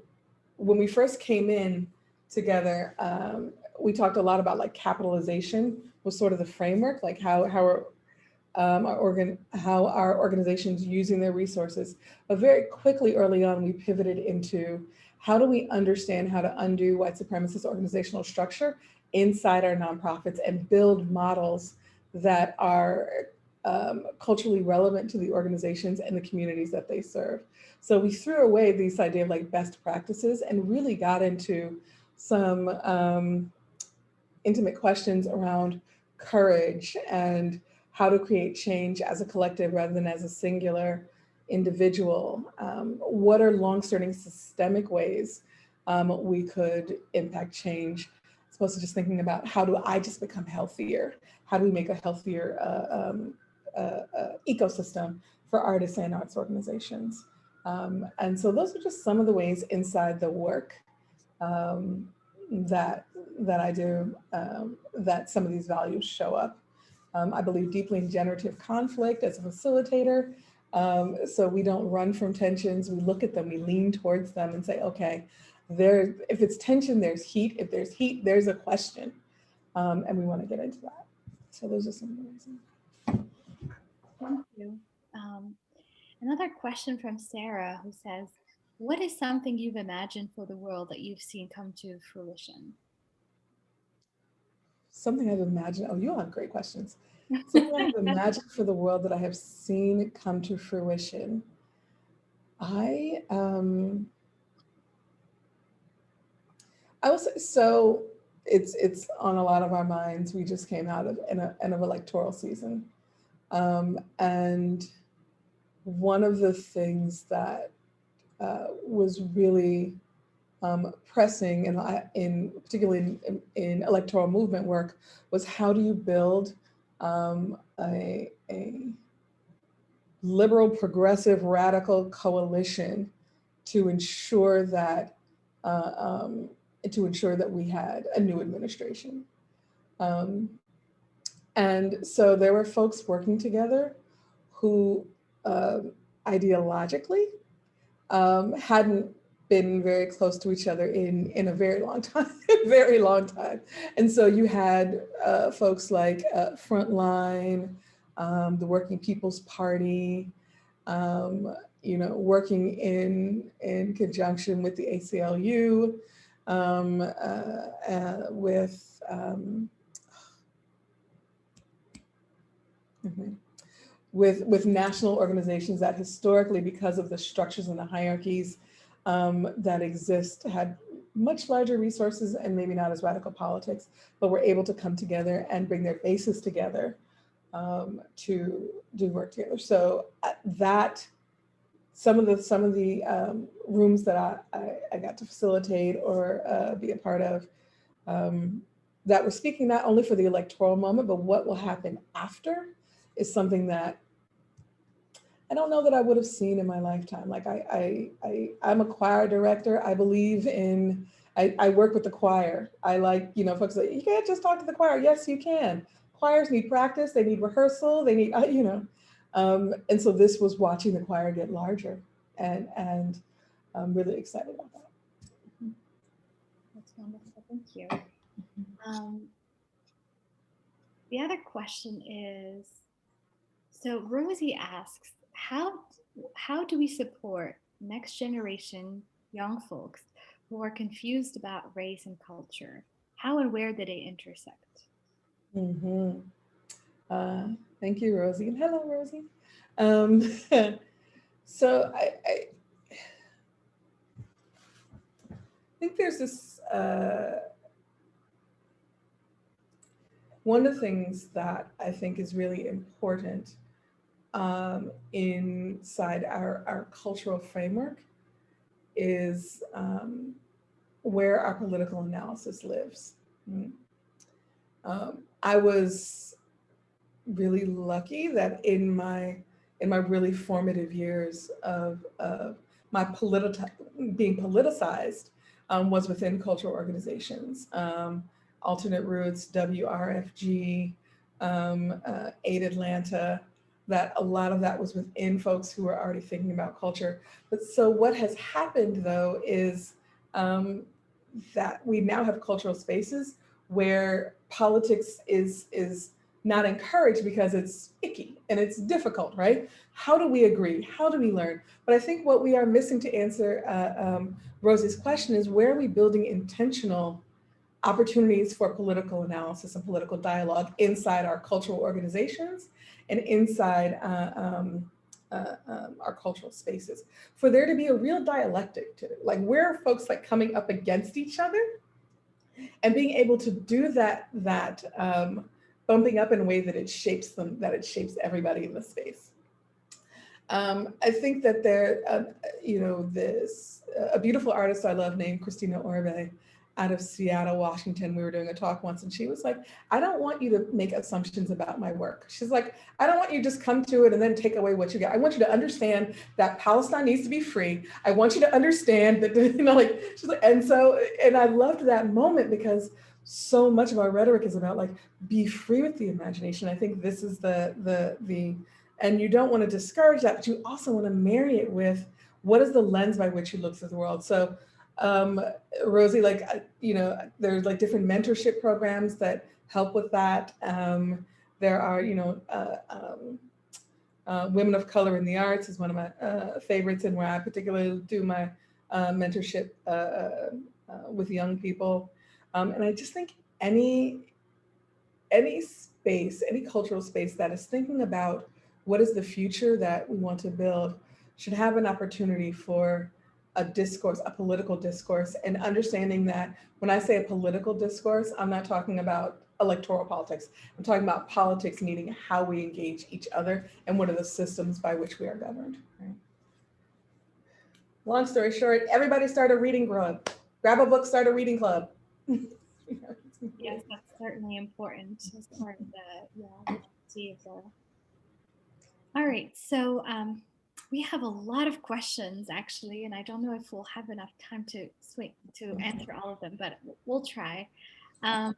when we first came in together, we talked a lot about like capitalization was sort of the framework, like how our organizations using their resources. But very quickly early on, we pivoted into how do we understand how to undo white supremacist organizational structure inside our nonprofits and build models that are culturally relevant to the organizations and the communities that they serve. So we threw away this idea of like best practices and really got into some intimate questions around courage and how to create change as a collective rather than as a singular individual. What are long-standing systemic ways we could impact change, as opposed to just thinking about how do I just become healthier? How do we make a healthier ecosystem for artists and arts organizations? And so those are just some of the ways inside the work that I do that some of these values show up. I believe deeply in generative conflict as a facilitator. So we don't run from tensions, we look at them, we lean towards them and say, okay, if it's tension, there's heat. If there's heat, there's a question. And we want to get into that. So those are some of the reasons. Thank you. Another question from Sarah, who says, what is something you've imagined for the world that you've seen come to fruition? Something I've imagined, oh, you all have great questions. Something I've imagined for the world that I have seen come to fruition. I will say, so it's on a lot of our minds. We just came out of an electoral season. And one of the things that was really pressing, particularly in electoral movement work, was how do you build a liberal, progressive, radical coalition to ensure that we had a new administration. And so there were folks working together who ideologically hadn't been very close to each other in a very long time, very long time. And so you had folks like Frontline, the Working People's Party, working in conjunction with the ACLU, with national organizations that historically, because of the structures and the hierarchies that exist, had much larger resources and maybe not as radical politics, but were able to come together and bring their bases together to do work together. So that some of the rooms that I got to facilitate or be a part of that were speaking not only for the electoral moment, but what will happen after is something that I don't know that I would have seen in my lifetime. Like I'm a choir director. I believe in, I work with the choir. I like, folks like, you can't just talk to the choir. Yes, you can. Choirs need practice. They need rehearsal. They need, and so this was watching the choir get larger and I'm really excited about that. That's wonderful. Thank you. The other question is, so Rosie asks, how do we support next generation young folks who are confused about race and culture? How and where do they intersect? Mm-hmm. Thank you, Rosie. And hello, Rosie. Um, so I think there's this, one of the things that I think is really important inside our cultural framework is where our political analysis lives. I was really lucky that in my really formative years of my being politicized was within cultural organizations, Alternate Roots, WRFG, Aid Atlanta, that a lot of that was within folks who were already thinking about culture. But so what has happened though is that we now have cultural spaces where politics is not encouraged because it's icky and it's difficult, right? How do we agree? How do we learn? But I think what we are missing to answer Rosie's question is, where are we building intentional opportunities for political analysis and political dialogue inside our cultural organizations and inside our cultural spaces, for there to be a real dialectic to it. Like, where are folks like coming up against each other and being able to do that bumping up in a way that it shapes them, that it shapes everybody in the space. I think that there, a beautiful artist I love named Christina Orbe out of Seattle, Washington. We were doing a talk once and she was like, I don't want you to make assumptions about my work. She's like, I don't want you to just come to it and then take away what you get. I want you to understand that Palestine needs to be free. I want you to understand that, she's like, and I loved that moment because so much of our rhetoric is about like, be free with the imagination. I think this is and you don't want to discourage that, but you also want to marry it with what is the lens by which you look at the world. So Rosie, there's like different mentorship programs that help with that. There are, Women of Color in the Arts is one of my favorites, and where I particularly do my mentorship with young people. And I just think any space, any cultural space that is thinking about what is the future that we want to build should have an opportunity for a discourse, a political discourse, and understanding that when I say a political discourse, I'm not talking about electoral politics. I'm talking about politics meaning how we engage each other and what are the systems by which we are governed. Right? Long story short, everybody start a reading club. Grab a book, start a reading club. Yes, that's certainly important as part of the All right, so we have a lot of questions actually, and I don't know if we'll have enough time to answer all of them, but we'll try. All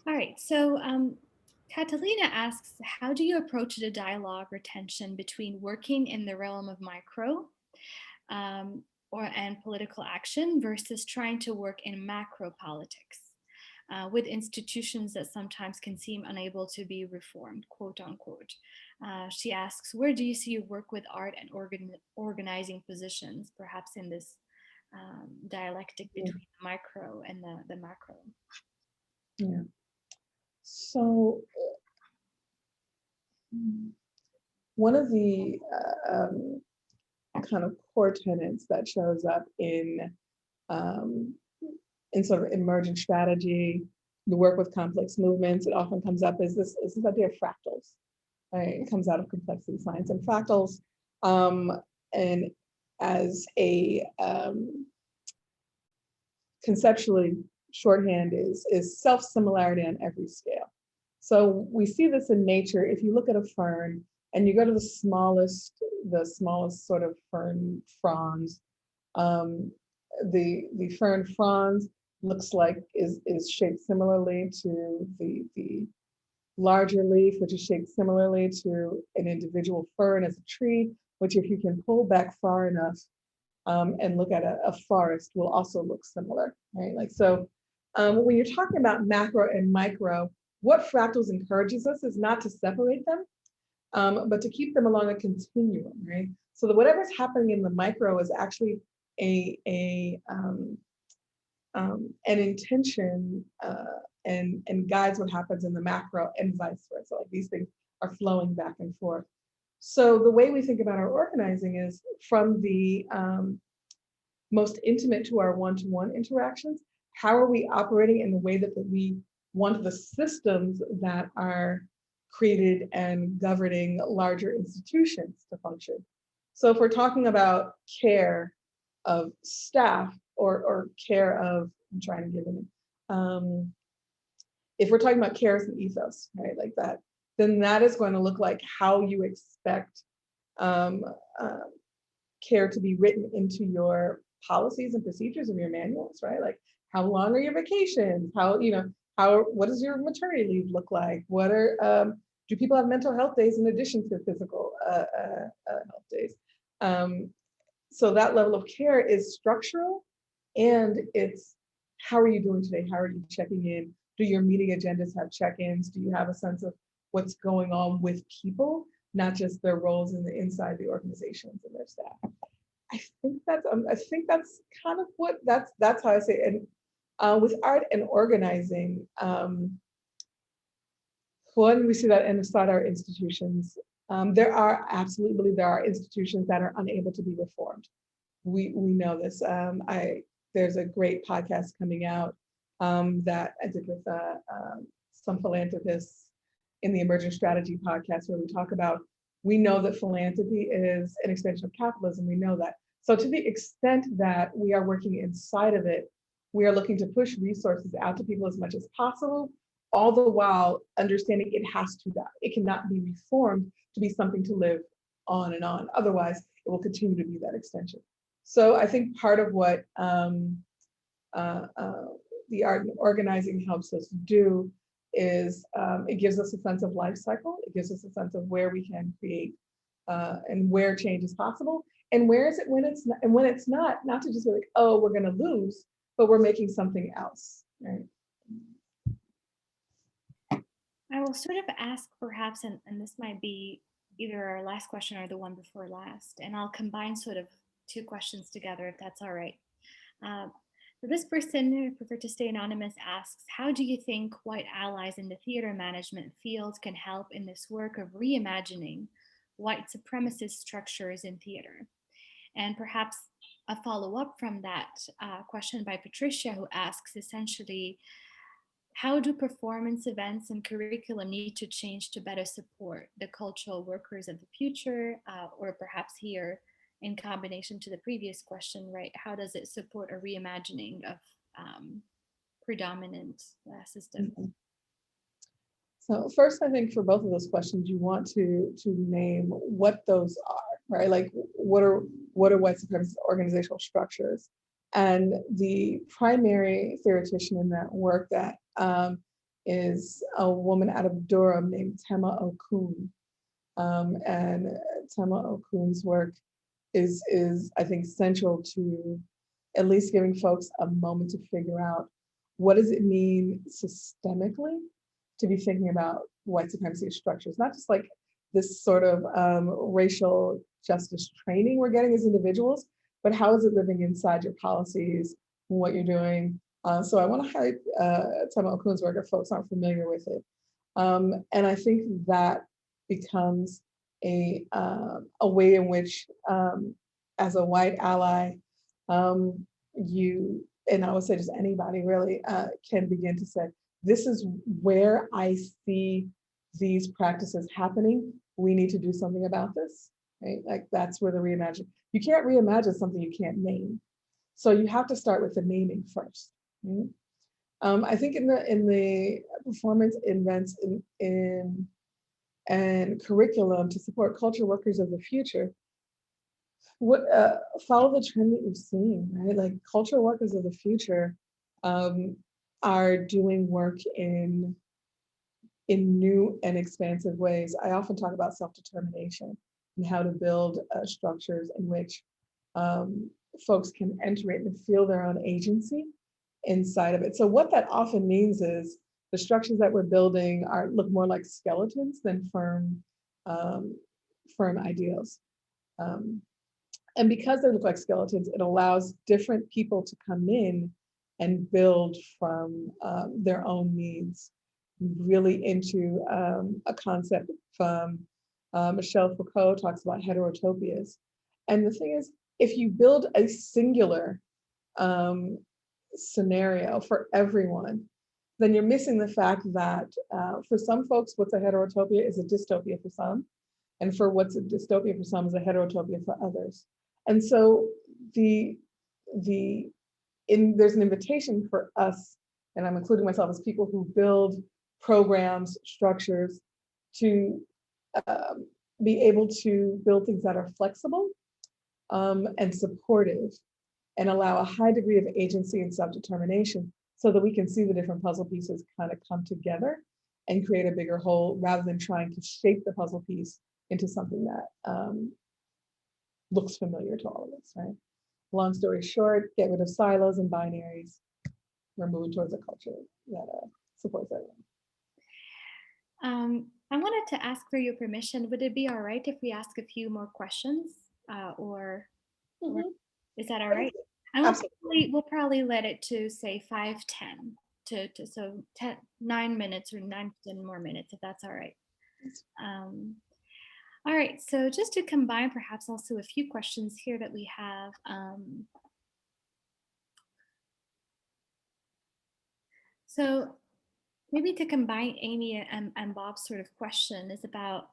right, so Catalina asks, how do you approach the dialogue or tension between working in the realm of micro and political action versus trying to work in macro politics with institutions that sometimes can seem unable to be reformed, quote unquote. She asks, where do you see your work with art and organizing positions, perhaps in this dialectic between the micro and the macro? Yeah. So one of the kind of core tenets that shows up in sort of emergent strategy, the work with complex movements, it often comes up as this idea of fractals. Right? It comes out of complexity science, and fractals, and as a conceptually shorthand is self-similarity on every scale. So we see this in nature. If you look at a fern and you go to the smallest sort of fern fronds, the fern fronds looks like is shaped similarly to the larger leaf, which is shaped similarly to an individual fern as a tree. which if you can pull back far enough and look at a forest will also look similar, right? Like, so when you're talking about macro and micro, what fractals encourages us is not to separate them, but to keep them along a continuum, right? So that whatever's happening in the micro is actually an intention and guides what happens in the macro and vice versa. Like these things are flowing back and forth. So the way we think about our organizing is from the most intimate to our one-to-one interactions. How are we operating in the way that we want the systems that are created and governing larger institutions to function? So if we're talking about care of staff or care of, I'm trying to give it, if we're talking about care as an ethos, right, like that, then that is going to look like how you expect um, care to be written into your policies and procedures of your manuals, right? Like how long are your vacations? How, what does your maternity leave look like? What are, do people have mental health days in addition to physical health days? So that level of care is structural, and it's how are you doing today? How are you checking in? Do your meeting agendas have check-ins? Do you have a sense of what's going on with people, not just their roles inside the organizations and their staff? I think that's kind of what that's how I say it. And with art and organizing, one, we see that inside our institutions. There are, absolutely believe there are institutions that are unable to be reformed. We know this. There's a great podcast coming out that I did with some philanthropists in the Emerging Strategy podcast, where we talk about, we know that philanthropy is an extension of capitalism. We know that. So to the extent that we are working inside of it, we are looking to push resources out to people as much as possible, all the while understanding it has to die. It cannot be reformed to be something to live on and on. Otherwise, it will continue to be that extension. So I think part of what the art and organizing helps us do is it gives us a sense of life cycle. It gives us a sense of where we can create and where change is possible, and where is it when it's not, and when it's not to just be like, oh, we're going to lose, but we're making something else, right? I will sort of ask perhaps, and this might be either our last question or the one before last, and I'll combine sort of two questions together if that's all right. So this person, who prefer to stay anonymous, asks, how do you think white allies in the theater management field can help in this work of reimagining white supremacist structures in theater? And perhaps a follow-up from that question by Patricia, who asks essentially, how do performance events and curriculum need to change to better support the cultural workers of the future? Or perhaps here, in combination to the previous question, right? How does it support a reimagining of predominant systems? Mm-hmm. So first, I think for both of those questions, you want to name what those are, right? Like what are white supremacist organizational structures? And the primary theoretician in that work that is a woman out of Durham named Tema Okun. And Tema Okun's work is I think central to at least giving folks a moment to figure out what does it mean systemically to be thinking about white supremacy structures, not just like this sort of racial justice training we're getting as individuals, but how is it living inside your policies and what you're doing? So I want to highlight Tema Okun's work if folks aren't familiar with it. And I think that becomes a way in which, as a white ally, you, and I would say just anybody really, can begin to say, this is where I see these practices happening. We need to do something about this, right? Like that's where the reimagine. You can't reimagine something you can't name. So you have to start with the naming first. Right? I think in the performance events and curriculum to support culture workers of the future, what follow the trend that you've seen, right? Like culture workers of the future are doing work in new and expansive ways. I often talk about self-determination. and how to build structures in which folks can enter it and feel their own agency inside of it. So what that often means is the structures that we're building look more like skeletons than firm ideals. And because they look like skeletons, it allows different people to come in and build from their own needs, really into a concept from Michel Foucault talks about heterotopias. And the thing is, if you build a singular scenario for everyone, then you're missing the fact that for some folks, what's a heterotopia is a dystopia for some, and for what's a dystopia for some is a heterotopia for others. And so there's an invitation for us, and I'm including myself as people who build programs, structures, to be able to build things that are flexible and supportive and allow a high degree of agency and self-determination so that we can see the different puzzle pieces kind of come together and create a bigger whole rather than trying to shape the puzzle piece into something that looks familiar to all of us, right? Long story short, get rid of silos and binaries. We're moving towards a culture that supports everyone. I wanted to ask for your permission. Would it be all right if we ask a few more questions, or is that all right? And we'll probably let it to say 5, 10 so 9 minutes or 9 to 10 more minutes, if that's all right. All right, so just to combine perhaps also a few questions here that we have. So maybe to combine Amy and Bob's sort of question is about,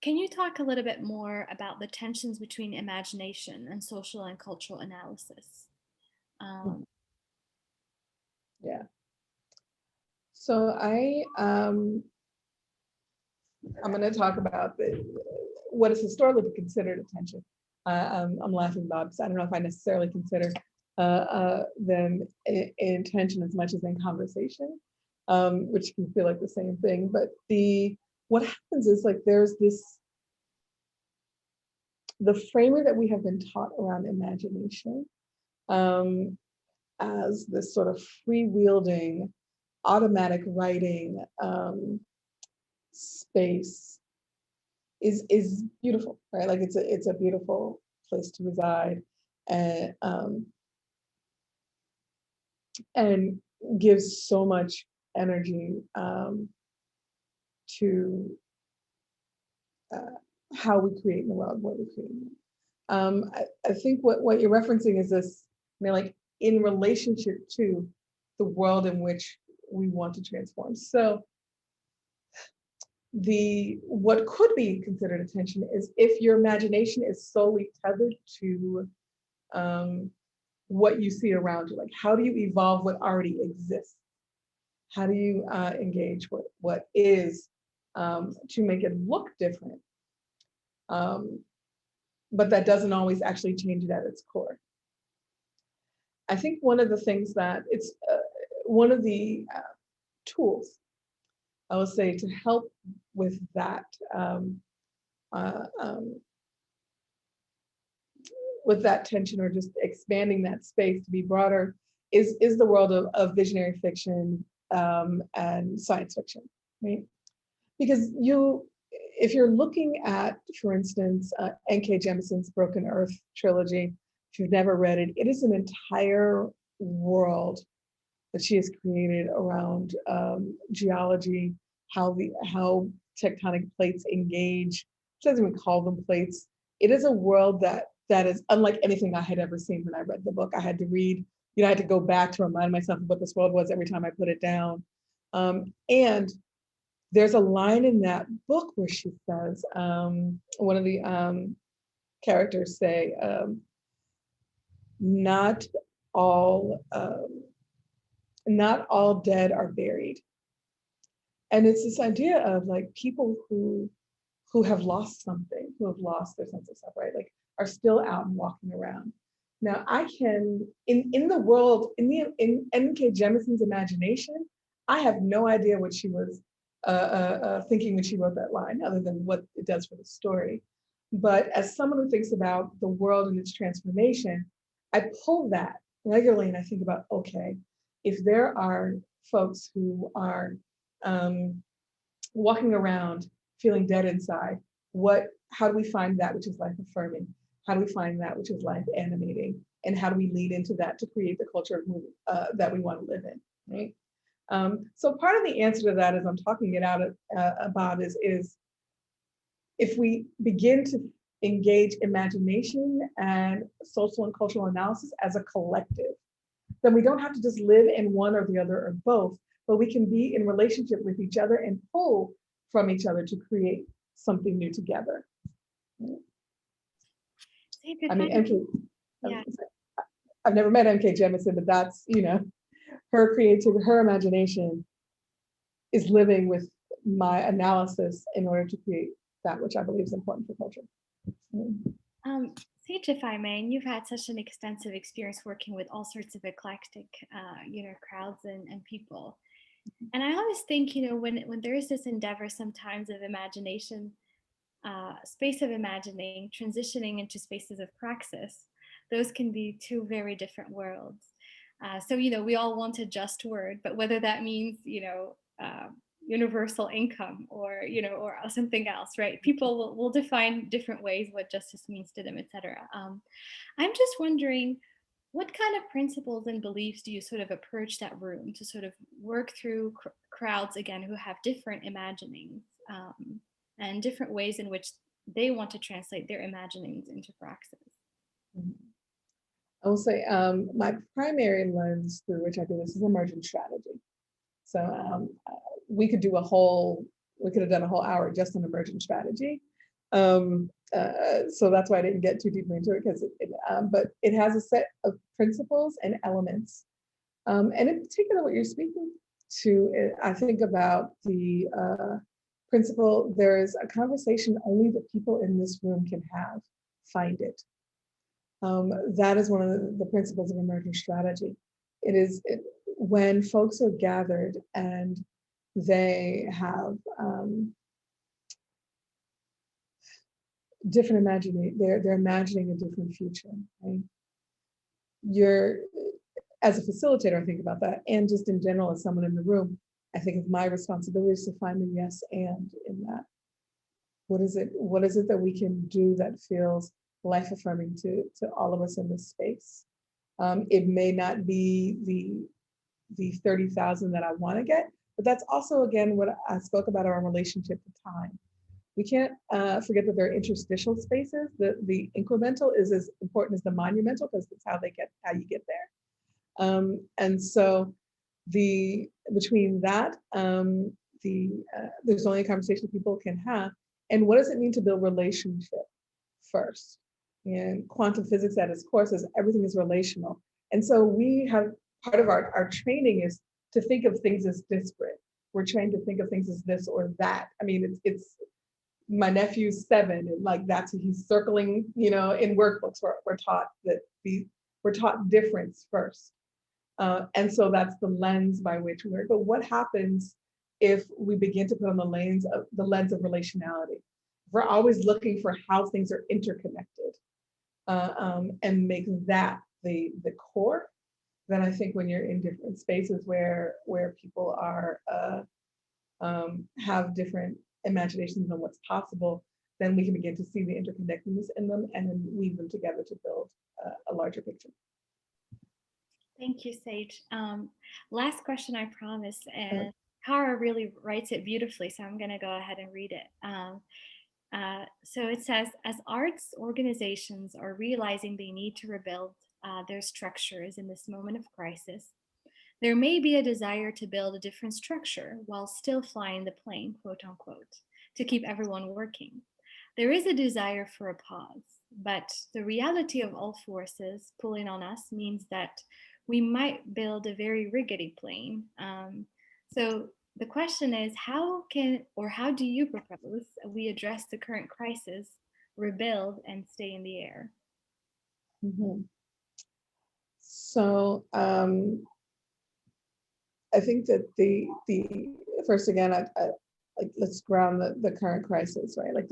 can you talk a little bit more about the tensions between imagination and social and cultural analysis? Yeah. So I'm going to talk about what is historically considered attention. I'm laughing, Bob, because I don't know if I necessarily consider them intention as much as in conversation, which can feel like the same thing. But what happens is, like, there's the framing that we have been taught around imagination as this sort of free-wielding, automatic writing space is beautiful, right? Like it's a beautiful place to reside, and gives so much energy to how we create in the world, what we create. I think what you're referencing is this, like in relationship to the world in which we want to transform. So what could be considered attention is if your imagination is solely tethered to what you see around you. Like, how do you evolve what already exists? How do you engage what is to make it look different? But that doesn't always actually change it at its core. I think one of the things that it's one of the tools, I would say, to help with that, with that tension, or just expanding that space to be broader, is the world of visionary fiction and science fiction, right? Because if you're looking at, for instance, N.K. Jemisin's Broken Earth trilogy, if you've never read it, it is an entire world that she has created around geology, how tectonic plates engage. She doesn't even call them plates. It is a world that is unlike anything I had ever seen when I read the book. I had to read, I had to go back to remind myself of what this world was every time I put it down. And there's a line in that book where she says, one of the characters say, not all dead are buried. And it's this idea of, like, people who have lost something, who have lost their sense of self, right? Like, are still out and walking around. Now, I can, in the world, in N.K. Jemisin's imagination, I have no idea what she was thinking when she wrote that line, other than what it does for the story. But as someone who thinks about the world and its transformation, I pull that regularly and I think about, okay, if there are folks who are walking around feeling dead inside, how do we find that which is life affirming? How do we find that which is life animating? And how do we lead into that to create the culture that we want to live in, right? So part of the answer to that, as I'm talking it out about, is if we begin to engage imagination and social and cultural analysis as a collective, then we don't have to just live in one or the other or both, but we can be in relationship with each other and pull from each other to create something new together. I mean, Yeah. I've never met MK Jemisin, but that's, her creativity, her imagination is living with my analysis in order to create that which I believe is important for culture. Sage, if I may, and you've had such an extensive experience working with all sorts of eclectic, crowds and people. And I always think, when there is this endeavor sometimes of imagination, space of imagining, transitioning into spaces of praxis, those can be two very different worlds. So, we all want a just word, but whether that means, universal income or something else, right? People will define different ways what justice means to them, etc. I'm just wondering, what kind of principles and beliefs do you sort of approach that room to sort of work through crowds, again, who have different imaginings, and different ways in which they want to translate their imaginings into praxis? I will say my primary lens through which I do this is emergent strategy. So we could have done a whole hour just on emergent strategy. So that's why I didn't get too deeply into it, but it has a set of principles and elements. And in particular, what you're speaking to, I think about the principle, there is a conversation only the people in this room can have. Find it. That is one of the principles of emergent strategy. When folks are gathered and they have different imagining, they're imagining a different future, right? As a facilitator, I think about that, and just in general, as someone in the room, I think of my responsibility is to find the yes and in that. What is it that we can do that feels life affirming to all of us in this space? It may not be the 30,000 that I want to get, but that's also, again, what I spoke about, our relationship to time. We can't forget that there are interstitial spaces. The incremental is as important as the monumental, because that's how you get there. And so between that, there's only a conversation people can have. And what does it mean to build relationship first? And quantum physics at its core says everything is relational. And so we have, part of our training is to think of things as disparate. We're trained to think of things as this or that. I mean, it's my nephew's 7, and he's circling, in workbooks we're taught that we're taught difference first. And so that's the lens by which we work. But what happens if we begin to put on the lens of relationality? We're always looking for how things are interconnected, and make that the core. Then I think when you're in different spaces where people are have different imaginations on what's possible, then we can begin to see the interconnectedness in them and then weave them together to build a larger picture. Thank you, Sage. Last question, I promise. And Kara really writes it beautifully, so I'm going to go ahead and read it. So it says, as arts organizations are realizing they need to rebuild their structures in this moment of crisis, there may be a desire to build a different structure while still flying the plane, quote unquote, to keep everyone working. There is a desire for a pause, but the reality of all forces pulling on us means that we might build a very rickety plane. So the question is, how do you propose we address the current crisis, rebuild, and stay in the air? Mm-hmm. So I think that the first, again, like let's ground the current crisis, right? Like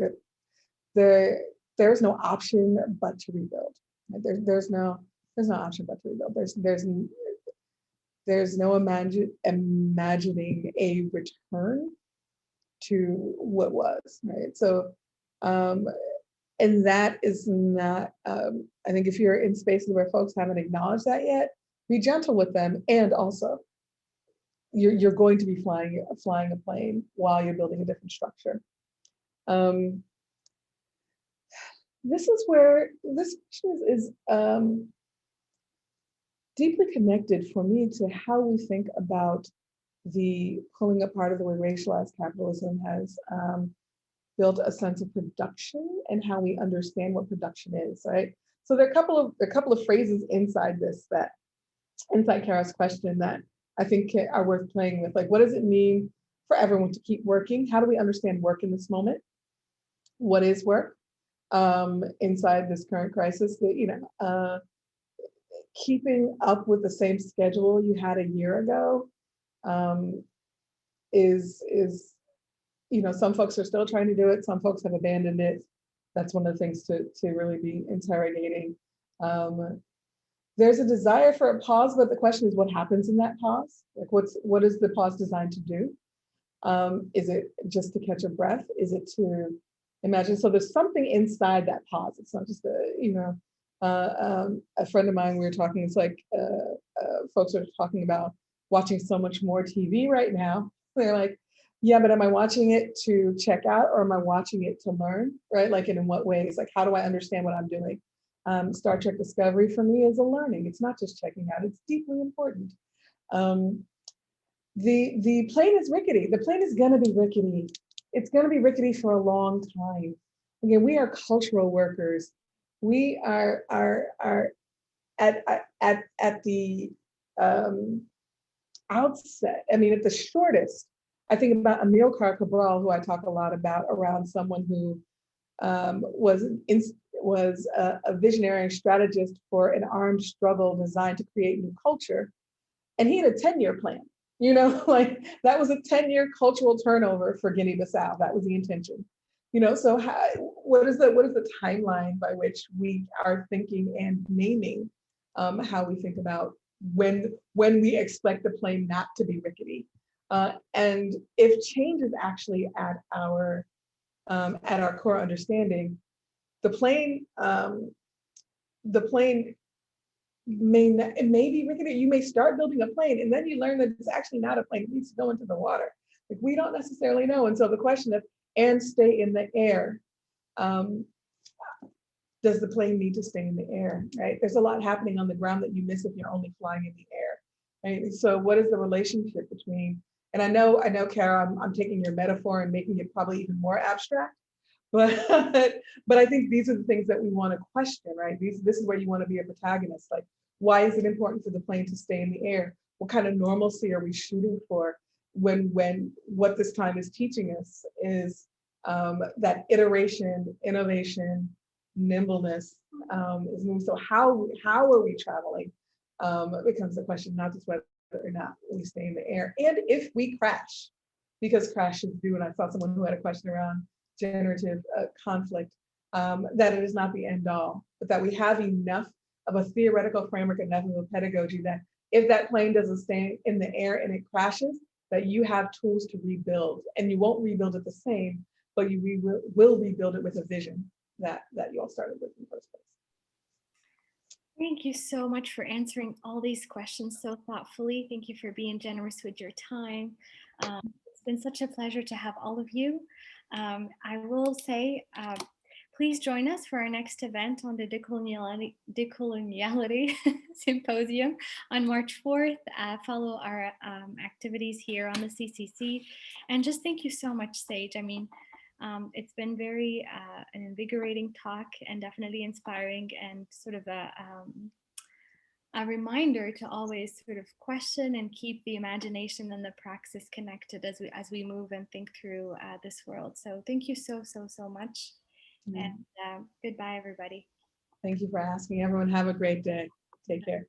there's no option but to rebuild. Right? There's no option but to rebuild. There's no imagining a return to what was, right? So and that is not, I think if you're in spaces where folks haven't acknowledged that yet, be gentle with them. And also, you're going to be flying a plane while you're building a different structure. This is where this question is deeply connected for me to how we think about the pulling apart of the way racialized capitalism has built a sense of production and how we understand what production is, right? So there are a couple of phrases inside Kara's question that I think are worth playing with. Like, what does it mean for everyone to keep working? How do we understand work in this moment? What is work inside this current crisis? Keeping up with the same schedule you had a year ago is some folks are still trying to do it. Some folks have abandoned it. That's one of the things to really be interrogating. There's a desire for a pause, but the question is what happens in that pause? Like what is the pause designed to do? Is it just to catch a breath? Is it to imagine? So there's something inside that pause. It's not just a friend of mine, we were talking, it's like folks are talking about watching so much more TV right now. They're like, yeah, but am I watching it to check out or am I watching it to learn, right? Like, and in what ways? Like, how do I understand what I'm doing? Star Trek Discovery for me is a learning. It's not just checking out, it's deeply important. The plane is rickety. The plane is gonna be rickety. It's gonna be rickety for a long time. Again, we are cultural workers. We are at the outset, I mean, at the shortest, I think about Amilcar Cabral, who I talk a lot about, around someone who was a visionary and strategist for an armed struggle designed to create new culture. And he had a 10-year plan, like that was a 10-year cultural turnover for Guinea-Bissau. That was the intention. So what is the timeline by which we are thinking and naming how we think about when we expect the plane not to be rickety? And if change is actually at our core understanding, the plane may be rickety. You may start building a plane and then you learn that it's actually not a plane. It needs to go into the water. Like, we don't necessarily know. And so the question of, and stay in the air, does the plane need to stay in the air, right? There's a lot happening on the ground that you miss if you're only flying in the air, right? So what is the relationship between, and I know, Kara, I'm taking your metaphor and making it probably even more abstract, but I think these are the things that we want to question, right? This is where you want to be a protagonist. Like, why is it important for the plane to stay in the air? What kind of normalcy are we shooting for when what this time is teaching us is that iteration, innovation, nimbleness is moving. So how are we traveling? It becomes a question, not just whether or not we stay in the air. And if we crash, because crashes do, and I saw someone who had a question around generative conflict, that it is not the end all, but that we have enough of a theoretical framework, enough of a pedagogy that if that plane doesn't stay in the air and it crashes, that you have tools to rebuild, and you won't rebuild it the same, but you will rebuild it with a vision that you all started with in the first place. Thank you so much for answering all these questions so thoughtfully. Thank you for being generous with your time. It's been such a pleasure to have all of you. I will say, please join us for our next event on the decoloniality symposium on March 4th. Follow our activities here on the CCC. And just thank you so much, Sage. I mean, it's been very an invigorating talk and definitely inspiring, and sort of a reminder to always sort of question and keep the imagination and the praxis connected as we move and think through this world. So thank you so much. And goodbye, everybody. Thank you for asking. Everyone have a great day. Take care.